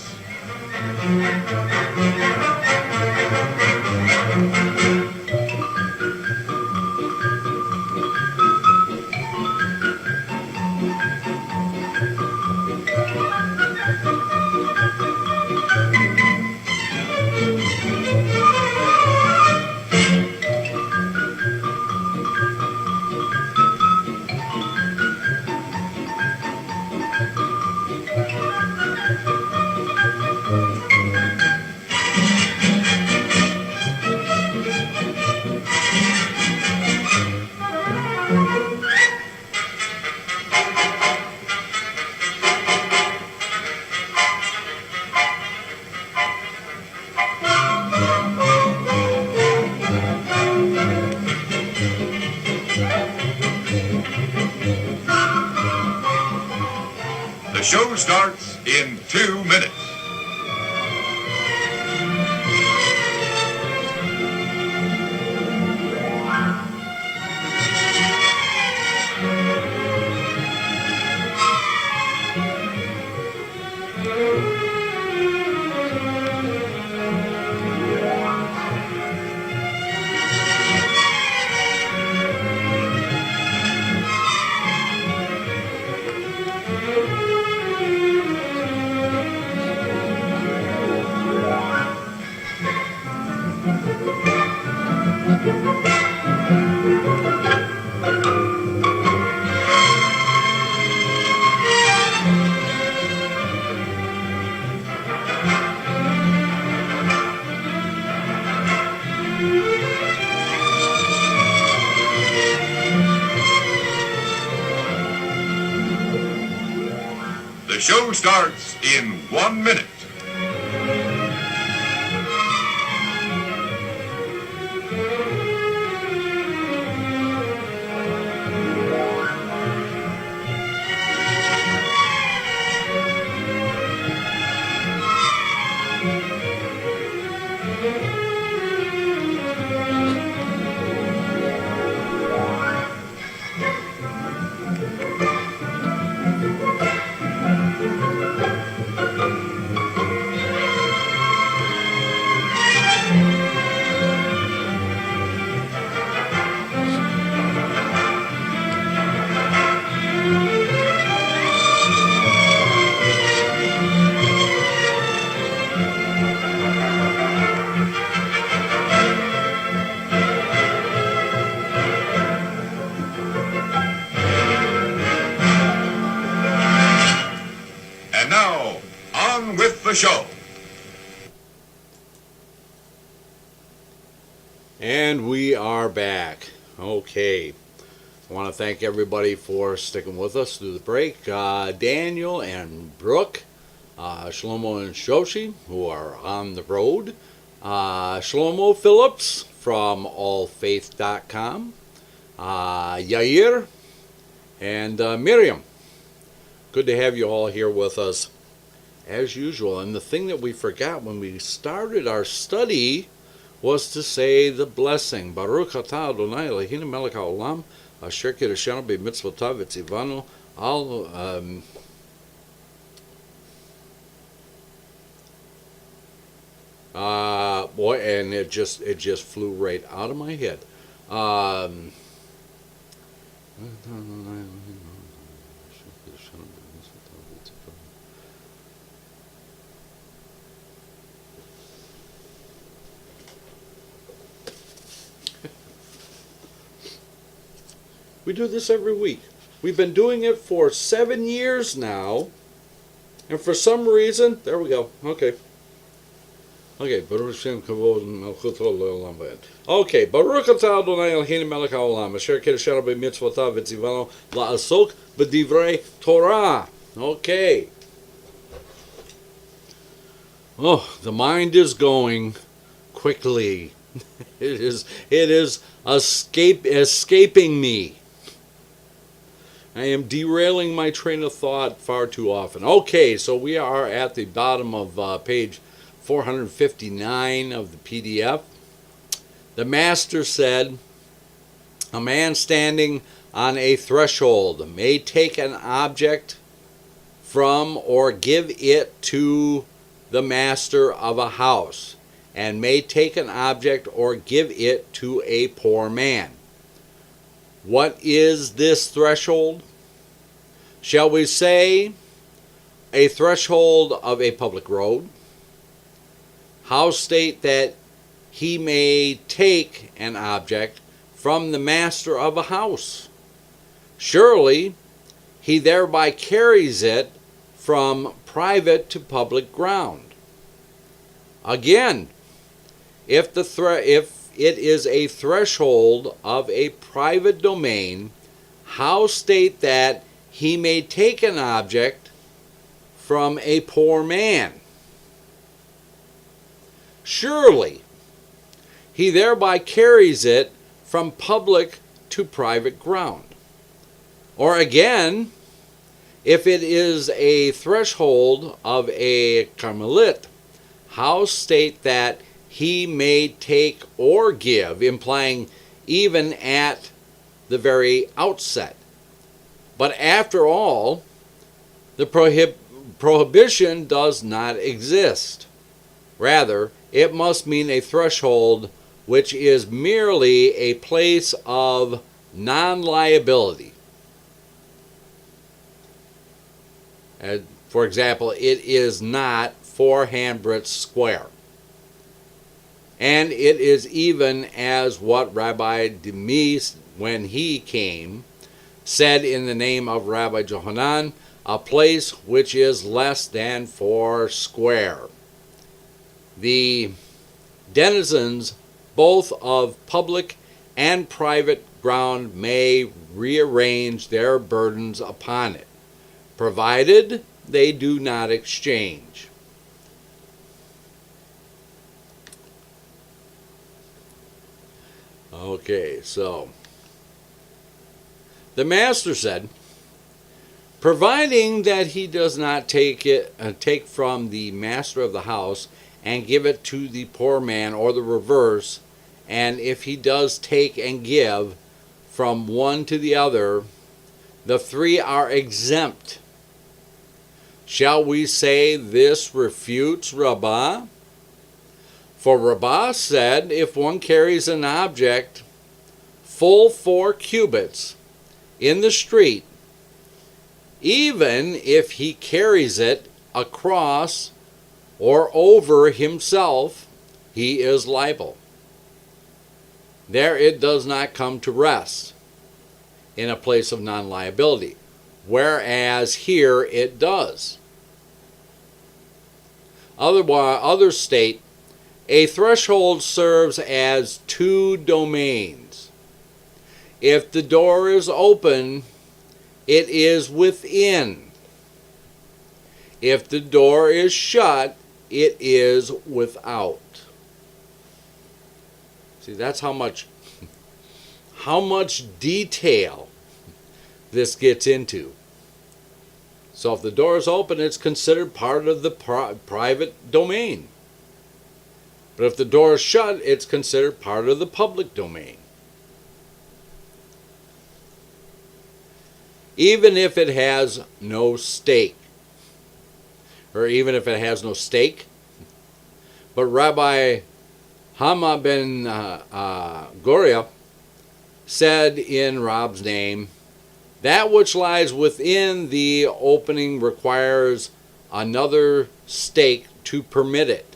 The show starts in 2 minutes. The show starts in 1 minute. And now, on with the show.
And we are back. Okay. I want to thank everybody for sticking with us through the break. Daniel and Brooke, Shlomo and Shoshi, who are on the road. Shlomo Phillips from allfaith.com. Yair and Miriam. Good to have you all here with us as usual. And the thing that we forgot when we started our study was to say the blessing. Baruch atah Adonai Eloheinu melech haolam asher kiddushanu b'mitzvotav v'tzivanu al boy, and it just flew right out of my head. We do this every week. We've been doing it for 7 years now, and for some reason, there we go. Okay. Okay, Baruch Shem Kavod Malchut Olam V'ed. Okay, Baruch Atah Adonai Eloheinu melech haolam asher kiddushanu b'mitzvotav v'tzivanu la'asok b'divrei Torah. Okay. Oh, the mind is going quickly. It is escaping me. I am derailing my train of thought far too often. Okay, so we are at the bottom of page 459 of the PDF. The master said, a man standing on a threshold may take an object from or give it to the master of a house, and may take an object or give it to a poor man. What is this threshold? Shall we say a threshold of a public road? How state that he may take an object from the master of a house? Surely he thereby carries it from private to public ground. Again, if it is a threshold of a private domain, how state that he may take an object from a poor man? Surely he thereby carries it from public to private ground. Or again, if it is a threshold of a Carmelit, how state that he may take or give, implying even at the very outset. But after all, the prohibition does not exist. Rather, it must mean a threshold which is merely a place of non-liability. For example, it is not 4 handbreadths square. And it is even as what Rabbi Demis, when he came, said in the name of Rabbi Johanan, a place which is less than 4 square. The denizens both of public and private ground may rearrange their burdens upon it, provided they do not exchange. Okay, so the master said, providing that he does not take from the master of the house and give it to the poor man, or the reverse, and if he does take and give from one to the other, the 3 are exempt. Shall we say this refutes Rabbah? For Rabbah said, if one carries an object full 4 cubits in the street, even if he carries it across or over himself, he is liable. There it does not come to rest in a place of non-liability, whereas here it does. Others state, a threshold serves as 2 domains. If the door is open, it is within. If the door is shut, it is without. See, that's how much detail this gets into. So if the door is open, it's considered part of the private domain. But if the door is shut, it's considered part of the public domain. Even if it has no stake. Or even if it has no stake. But Rabbi Hama ben Goria said in Rob's name, that which lies within the opening requires another stake to permit it.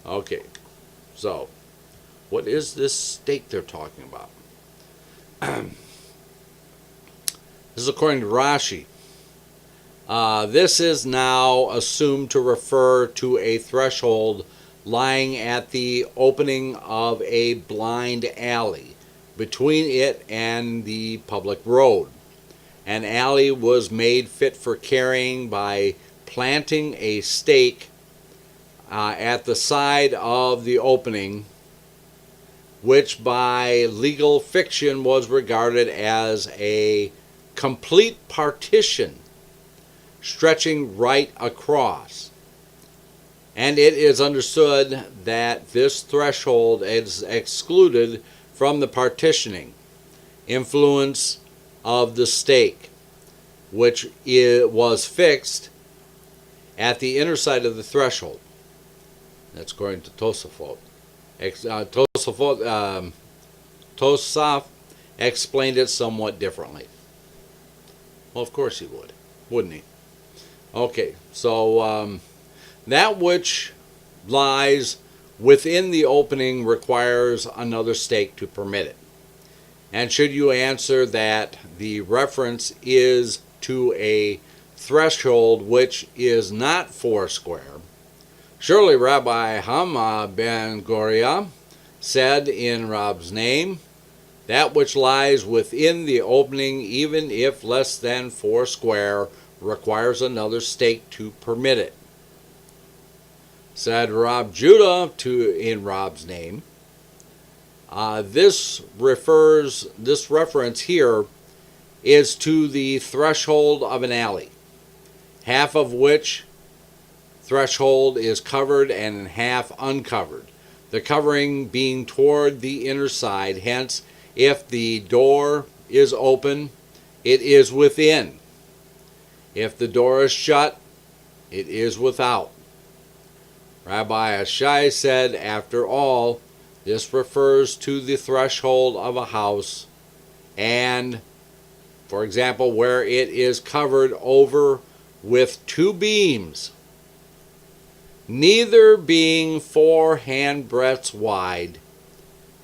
Okay, so what is this stake they're talking about? This is according to Rashi. This is now assumed to refer to a threshold lying at the opening of a blind alley between it and the public road. An alley was made fit for carrying by planting a stake at the side of the opening, which by legal fiction was regarded as a complete partition stretching right across. And it is understood that this threshold is excluded from the partitioning influence of the stake, which was fixed at the inner side of the threshold. That's according to Tosafot. Tosaf explained it somewhat differently. Well, of course he would, wouldn't he? Okay, so that which lies within the opening requires another stake to permit it. And should you answer that the reference is to a threshold which is not 4 square, surely Rabbi Hama ben Goria said in Rab's name, that which lies within the opening, even if less than 4 square, requires another stake to permit it. Said Rab Judah in Rab's name, this reference here is to the threshold of an alley, half of which threshold is covered and half uncovered, the covering being toward the inner side. Hence, if the door is open, it is within. If the door is shut, it is without. Rabbi Ashai said, after all, this refers to the threshold of a house, and, for example, where it is covered over with 2 beams, neither being 4 handbreadths wide,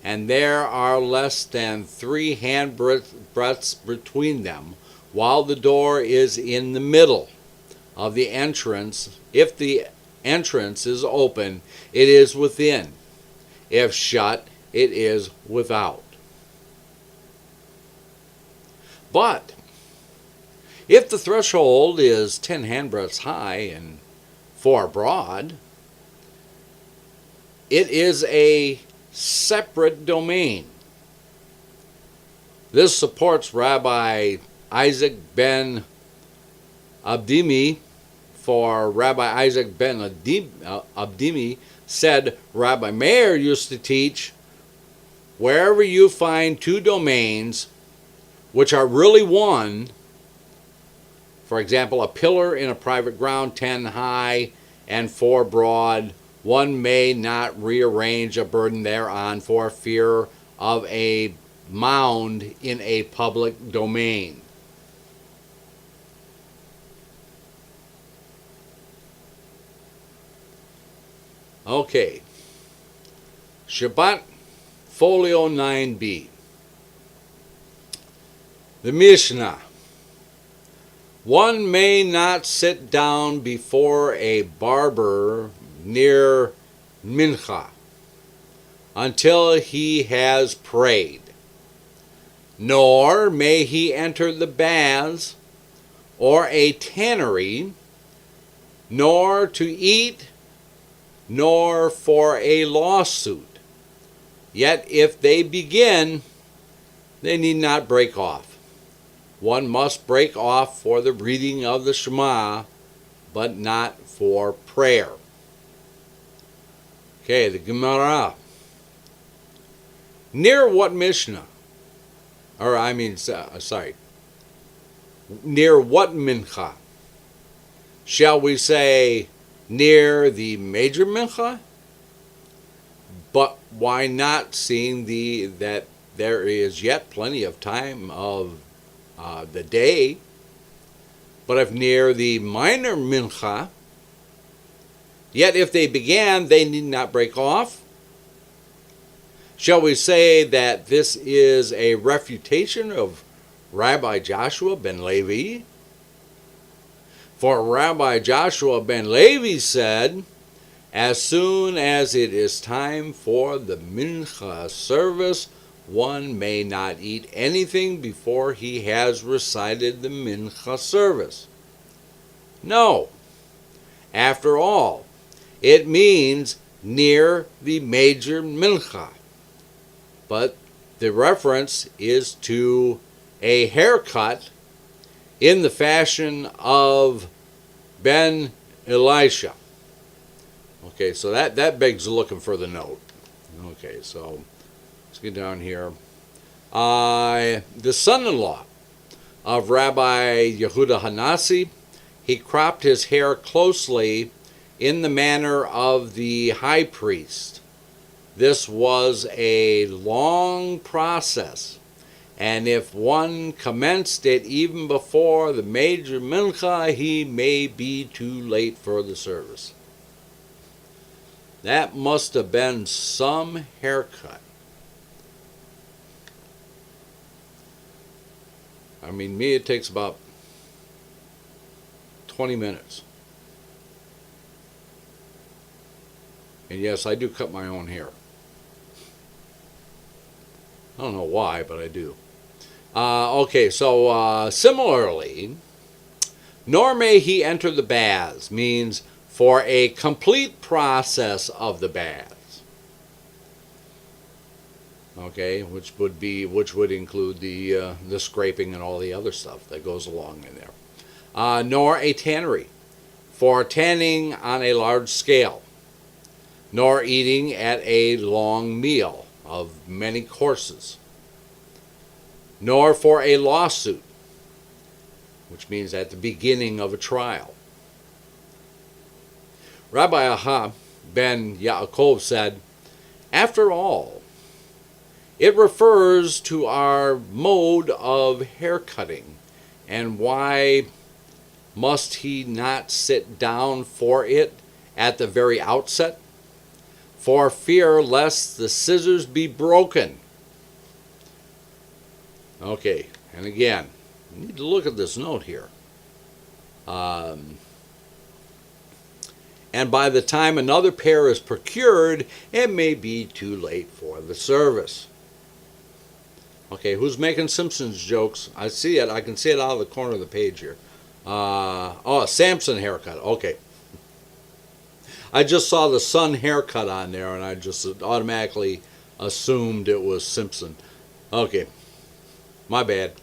and there are less than 3 handbreadths between them, while the door is in the middle of the entrance. If the entrance is open, it is within. If shut, it is without. But if the threshold is 10 handbreadths high and 4 broad, it is a separate domain. This supports Rabbi Isaac ben Abdimi, for Rabbi Isaac ben Abdimi said Rabbi Meir used to teach, wherever you find 2 domains which are really one, for example, a pillar in a private ground 10 high and 4 broad, one may not rearrange a burden thereon for fear of a mound in a public domain. Okay, Shabbat, folio 9b. The Mishnah. One may not sit down before a barber near Mincha until he has prayed, nor may he enter the baths or a tannery, nor to eat, nor for a lawsuit. Yet if they begin, they need not break off. One must break off for the reading of the Shema, but not for prayer. Okay, the Gemara. Near what Mishnah? Near what Mincha? Shall we say near the major Mincha? But why not, seeing that there is yet plenty of time of the day? But if near the minor Mincha, yet if they began, they need not break off. Shall we say that this is a refutation of Rabbi Joshua ben Levi? For Rabbi Joshua ben Levi said, as soon as it is time for the Mincha service, one may not eat anything before he has recited the Mincha service. No. After all, it means near the major Mincha. But the reference is to a haircut in the fashion of Ben Elisha. Okay, so that begs looking for the note. Okay, so let's get down here. The son-in-law of Rabbi Yehuda Hanasi, he cropped his hair closely in the manner of the high priest. This was a long process, and if one commenced it even before the major Mincha, he may be too late for the service. That must have been some haircut. I mean, me, it takes about 20 minutes. And yes, I do cut my own hair. I don't know why, but I do. Okay, so similarly, nor may he enter the baths means for a complete process of the baths. Okay, which would include the scraping and all the other stuff that goes along in there. Nor a tannery for tanning on a large scale, nor eating at a long meal of many courses, nor for a lawsuit, which means at the beginning of a trial. Rabbi Aha ben Yaakov said, after all, it refers to our mode of haircutting, and why must he not sit down for it at the very outset, for fear lest the scissors be broken. Okay, and again, you need to look at this note here. And by the time another pair is procured, it may be too late for the service. Okay, who's making Simpsons jokes? I see it. I can see it out of the corner of the page here. Samson haircut. Okay. I just saw the sun haircut on there, and I just automatically assumed it was Simpson. Okay. My bad.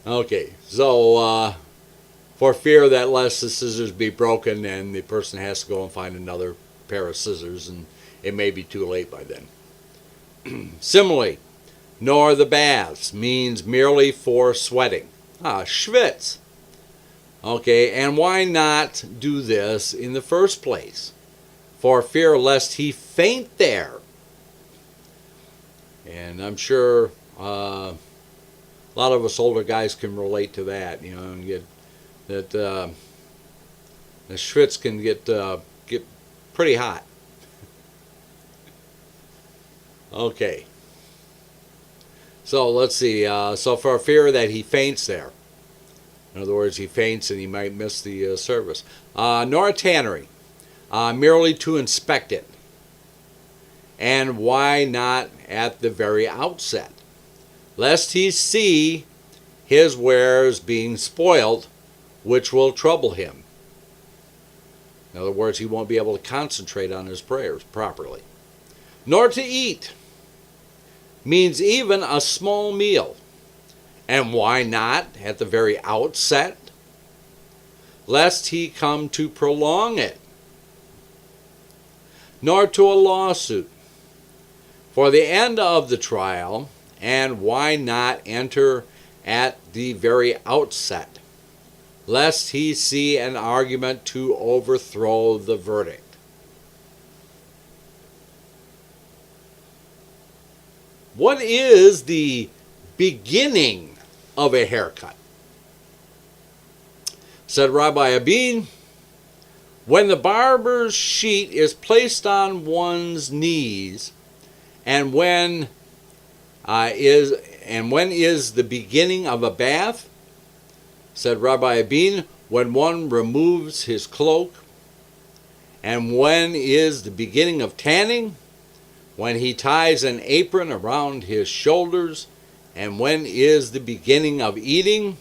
Okay, so for fear that lest the scissors be broken, and the person has to go and find another pair of scissors, and it may be too late by then. Similarly, nor the baths means merely for sweating. Schwitz. Okay, and why not do this in the first place? For fear lest he faint there. And I'm sure a lot of us older guys can relate to that, and get that the schwitz can get pretty hot. Okay. So let's see. So for fear that he faints there. In other words, he faints and he might miss the service. Nor a tannery, merely to inspect it. And why not at the very outset? Lest he see his wares being spoiled, which will trouble him. In other words, he won't be able to concentrate on his prayers properly. Nor to eat means even a small meal. And why not at the very outset? Lest he come to prolong it. Nor to a lawsuit for the end of the trial, and why not enter at the very outset, lest he see an argument to overthrow the verdict. What is the beginning of a haircut? Said Rabbi Abin, when the barber's sheet is placed on one's knees, and when is the beginning of a bath? Said Rabbi Abin, when one removes his cloak. And when is the beginning of tanning? When he ties an apron around his shoulders. And when is the beginning of eating?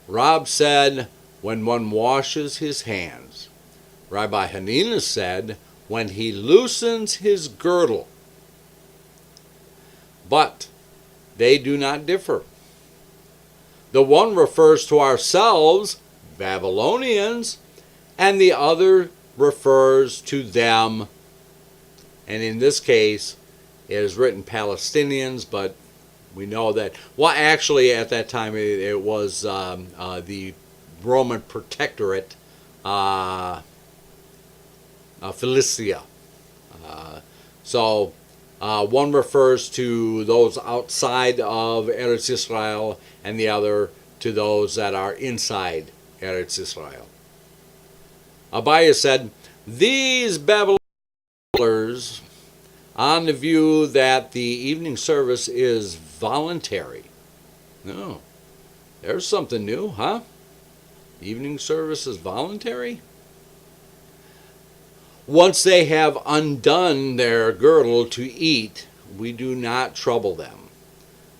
Rab said, when one washes his hands. Rabbi Hanina said, when he loosens his girdle. But they do not differ. The one refers to ourselves, Babylonians, and the other refers to them. And in this case, it is written Palestinians, but we know that, well, actually at that time it was the Roman Protectorate, Philistia. So one refers to those outside of Eretz Israel, and the other to those that are inside Eretz Israel. Abaye said, these Babylonians, on the view that the evening service is voluntary. No, there's something new, huh? Evening service is voluntary? Once they have undone their girdle to eat, we do not trouble them.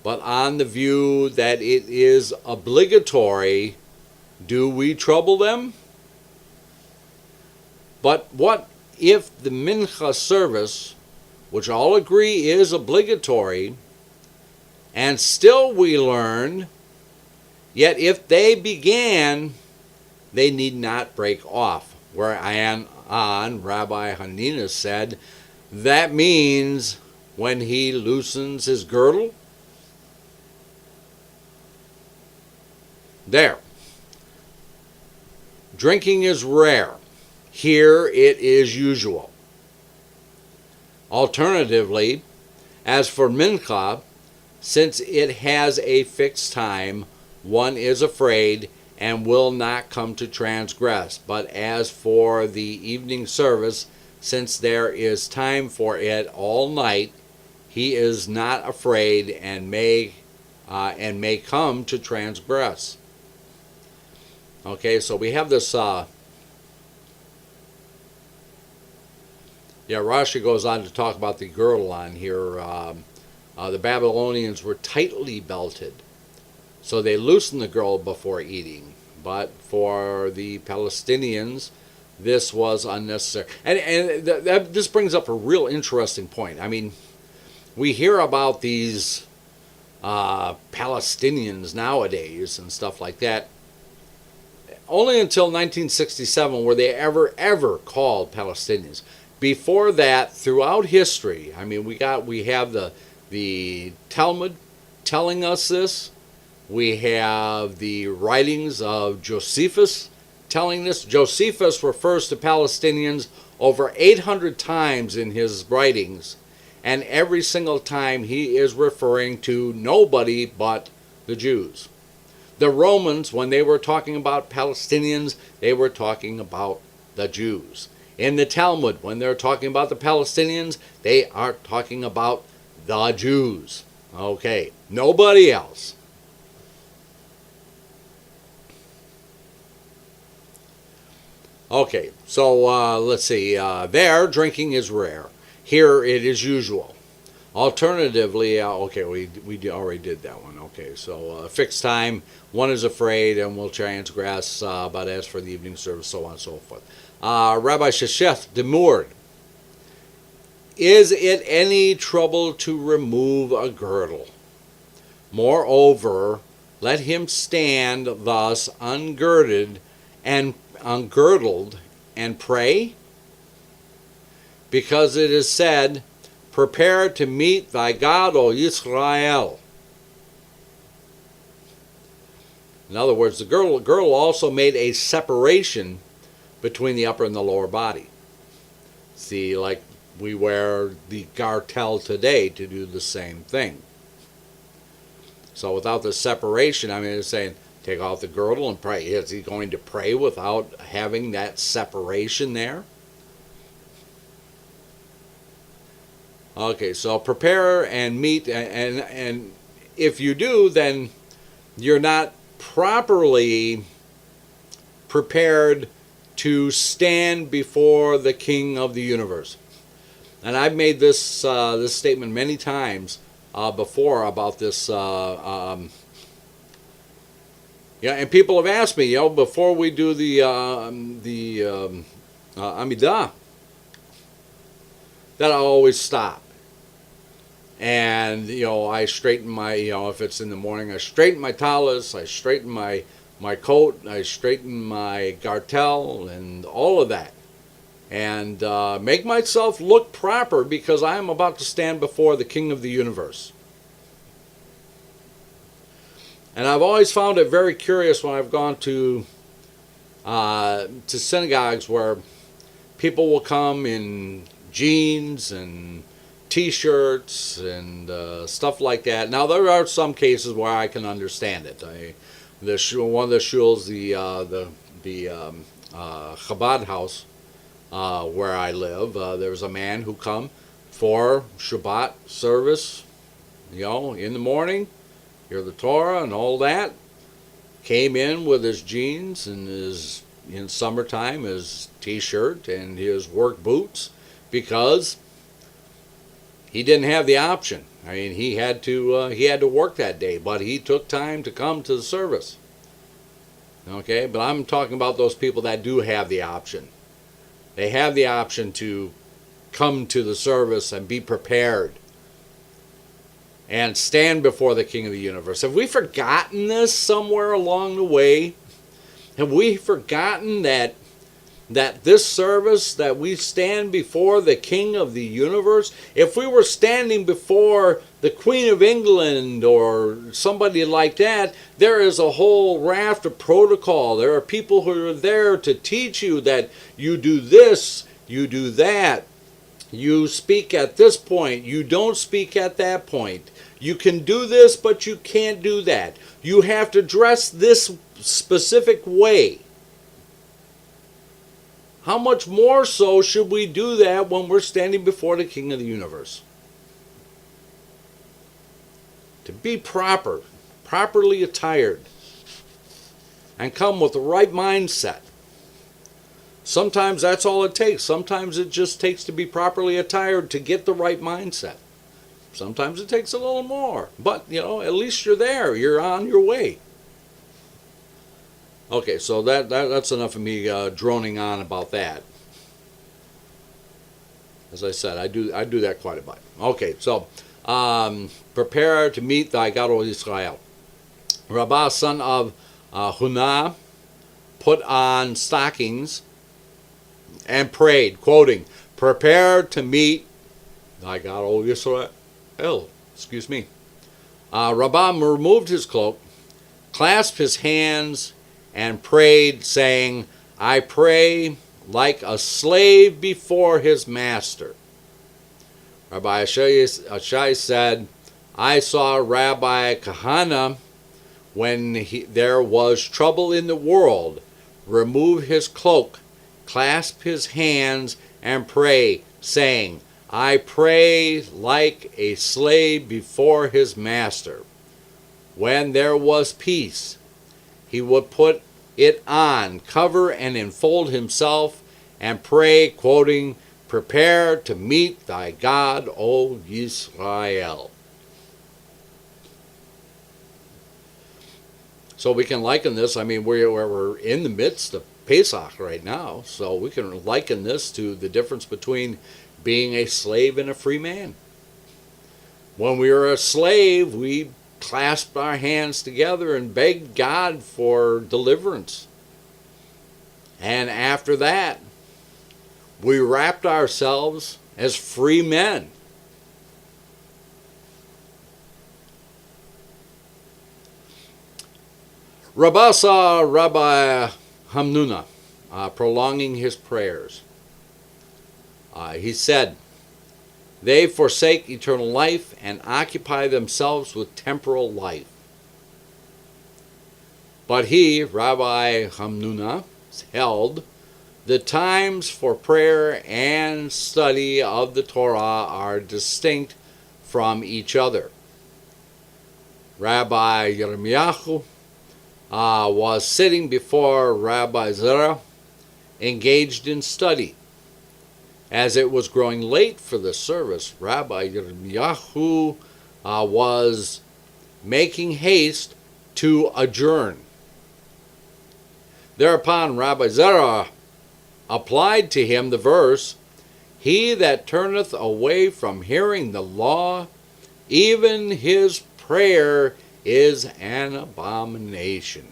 But on the view that it is obligatory, do we trouble them? But what if the mincha service, which all agree is obligatory, and still we learn, yet if they began, they need not break off? Whereon Rabbi Hanina said, that means when he loosens his girdle. There. Drinking is rare. Here it is usual. Alternatively, as for mincha, since it has a fixed time, one is afraid, and will not come to transgress. But as for the evening service, since there is time for it all night, he is not afraid and may come to transgress. Okay, so we have this. Rashi goes on to talk about the girdle on here. The Babylonians were tightly belted, so they loosened the girdle before eating. But for the Palestinians, this was unnecessary. And this brings up a real interesting point. I mean, we hear about these Palestinians nowadays and stuff like that. Only until 1967 were they ever called Palestinians. Before that, throughout history, I mean, we have the Talmud telling us this. We have the writings of Josephus telling this. Josephus refers to Palestinians over 800 times in his writings, and every single time he is referring to nobody but the Jews. The Romans, when they were talking about Palestinians, they were talking about the Jews. In the Talmud, when they're talking about the Palestinians, they are talking about the Jews. Okay, nobody else. Okay, so let's see. There, drinking is rare. Here, it is usual. Alternatively, okay, we already did that one. Okay, so fixed time, one is afraid and will transgress, but as for the evening service, so on and so forth. Rabbi Shesheth demurred. Is it any trouble to remove a girdle? Moreover, let him stand thus ungirded and ungirdled and pray? Because it is said, prepare to meet thy God, O Yisrael. In other words, the girdle also made a separation between the upper and the lower body. See, like we wear the gartel today to do the same thing. So without the separation, I mean, it's saying, take off the girdle and pray. Is he going to pray without having that separation there? Okay, so prepare and meet, and if you do, then you're not properly prepared to stand before the King of the universe. And I've made this statement many times before about this. And people have asked me, before we do the Amidah, that I always stop. And, I straighten my, if it's in the morning, I straighten my talis, I straighten my coat, I straighten my gartel, and all of that. And make myself look proper because I am about to stand before the King of the universe. And I've always found it very curious when I've gone to synagogues where people will come in jeans and T-shirts and stuff like that. Now there are some cases where I can understand it. One of the shuls, the Chabad house where I live, there was a man who come for Shabbat service, in the morning, hear the Torah and all that. Came in with his jeans and in summertime, his T-shirt and his work boots because he didn't have the option. I mean, he had to work that day, but he took time to come to the service. Okay, but I'm talking about those people that do have the option. They have the option to come to the service and be prepared and stand before the King of the universe. Have we forgotten this somewhere along the way? Have we forgotten that this service, that we stand before the King of the universe? If we were standing before the Queen of England or somebody like that, there is a whole raft of protocol. There are people who are there to teach you that you do this, you do that. You speak at this point, you don't speak at that point. You can do this, but you can't do that. You have to dress this specific way. How much more so should we do that when we're standing before the King of the universe? To be properly attired, and come with the right mindset. Sometimes that's all it takes. Sometimes it just takes to be properly attired to get the right mindset. Sometimes it takes a little more. But, at least you're there. You're on your way. Okay, so that's enough of me droning on about that. As I said, I do that quite a bit. Okay, so prepare to meet thy God, O Israel. Rabbah, son of Hunah, put on stockings and prayed, quoting, "Prepare to meet thy God, O Israel." Excuse me. Rabbah removed his cloak, clasped his hands, and prayed, saying, "I pray like a slave before his master." Rabbi Ashai said, "I saw Rabbi Kahana when there was trouble in the world, remove his cloak, clasp his hands, and pray, saying, I pray like a slave before his master. When there was peace, he would put it on, cover and enfold himself, and pray, quoting, Prepare to meet thy God, O Israel." So we can liken this, we're in the midst of Pesach right now, so we can liken this to the difference between being a slave and a free man. When we were a slave, we clasped our hands together and begged God for deliverance. And after that, we wrapped ourselves as free men. Rabbah saw Rabbi Hamnuna prolonging his prayers. He said, "They forsake eternal life and occupy themselves with temporal life." But he, Rabbi Hamnuna, held, "The times for prayer and study of the Torah are distinct from each other." Rabbi Yirmiyahu was sitting before Rabbi Zerah, engaged in study. As it was growing late for the service, Rabbi Yirmiyahu was making haste to adjourn. Thereupon Rabbi Zerah applied to him the verse, "He that turneth away from hearing the law, even his prayer is an abomination."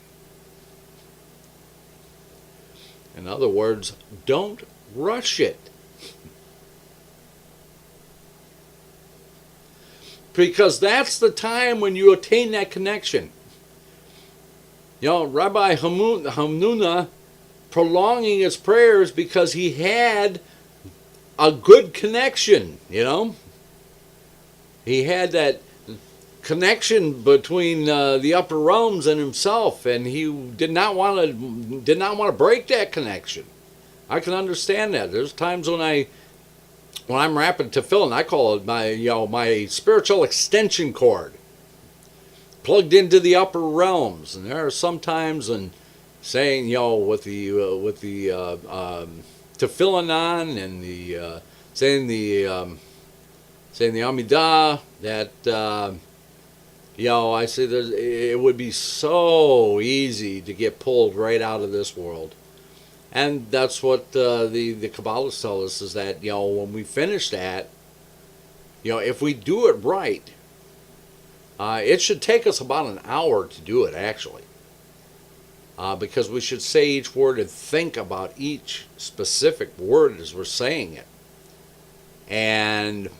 In other words, don't rush it. Because that's the time when you attain that connection. Rabbi Hamnuna prolonging his prayers because he had a good connection, He had that connection between the upper realms and himself, and he did not want to break that connection. I can understand that. There's times when I'm wrapping tefillin, I call it my spiritual extension cord, plugged into the upper realms. And there are some times when saying with the tefillin on and the saying the Amidah that I say it would be so easy to get pulled right out of this world. And that's what the Kabbalists tell us, is that, when we finish that, if we do it right, it should take us about an hour to do it, actually. Because we should say each word and think about each specific word as we're saying it. And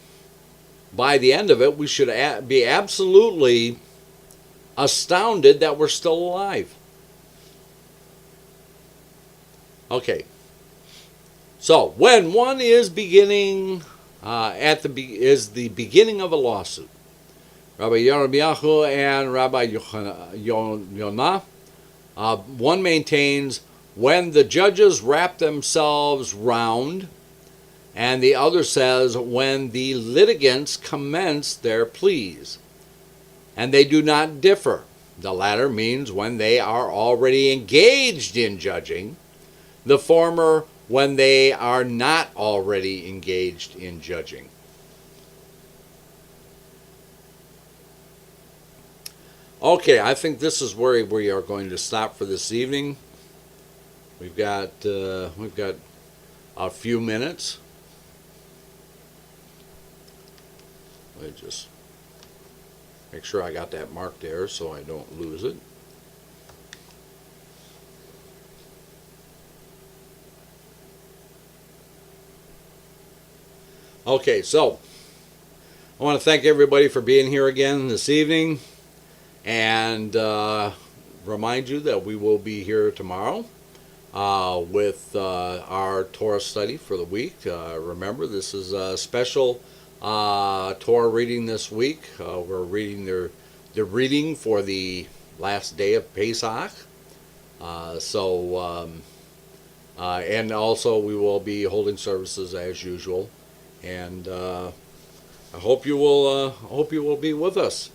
by the end of it, we should be absolutely astounded that we're still alive. Okay, so when one is beginning is the beginning of a lawsuit, Rabbi Yirmiyahu and Rabbi Yonah. One maintains when the judges wrap themselves round, and the other says when the litigants commence their pleas. And they do not differ. The latter means when they are already engaged in judging, the former when they are not already engaged in judging. Okay, I think this is where we are going to stop for this evening. We've got a few minutes. Let me just make sure I got that marked there so I don't lose it. Okay, so I want to thank everybody for being here again this evening, and remind you that we will be here tomorrow with our Torah study for the week. Remember, this is a special Torah reading this week. We're reading the reading for the last day of Pesach. And also we will be holding services as usual. And I hope you will be with us.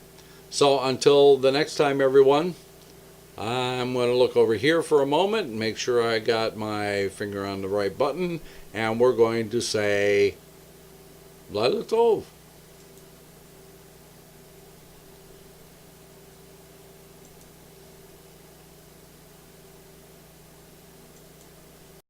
So until the next time, everyone, I'm going to look over here for a moment and make sure I got my finger on the right button, and we're going to say Laila Tov.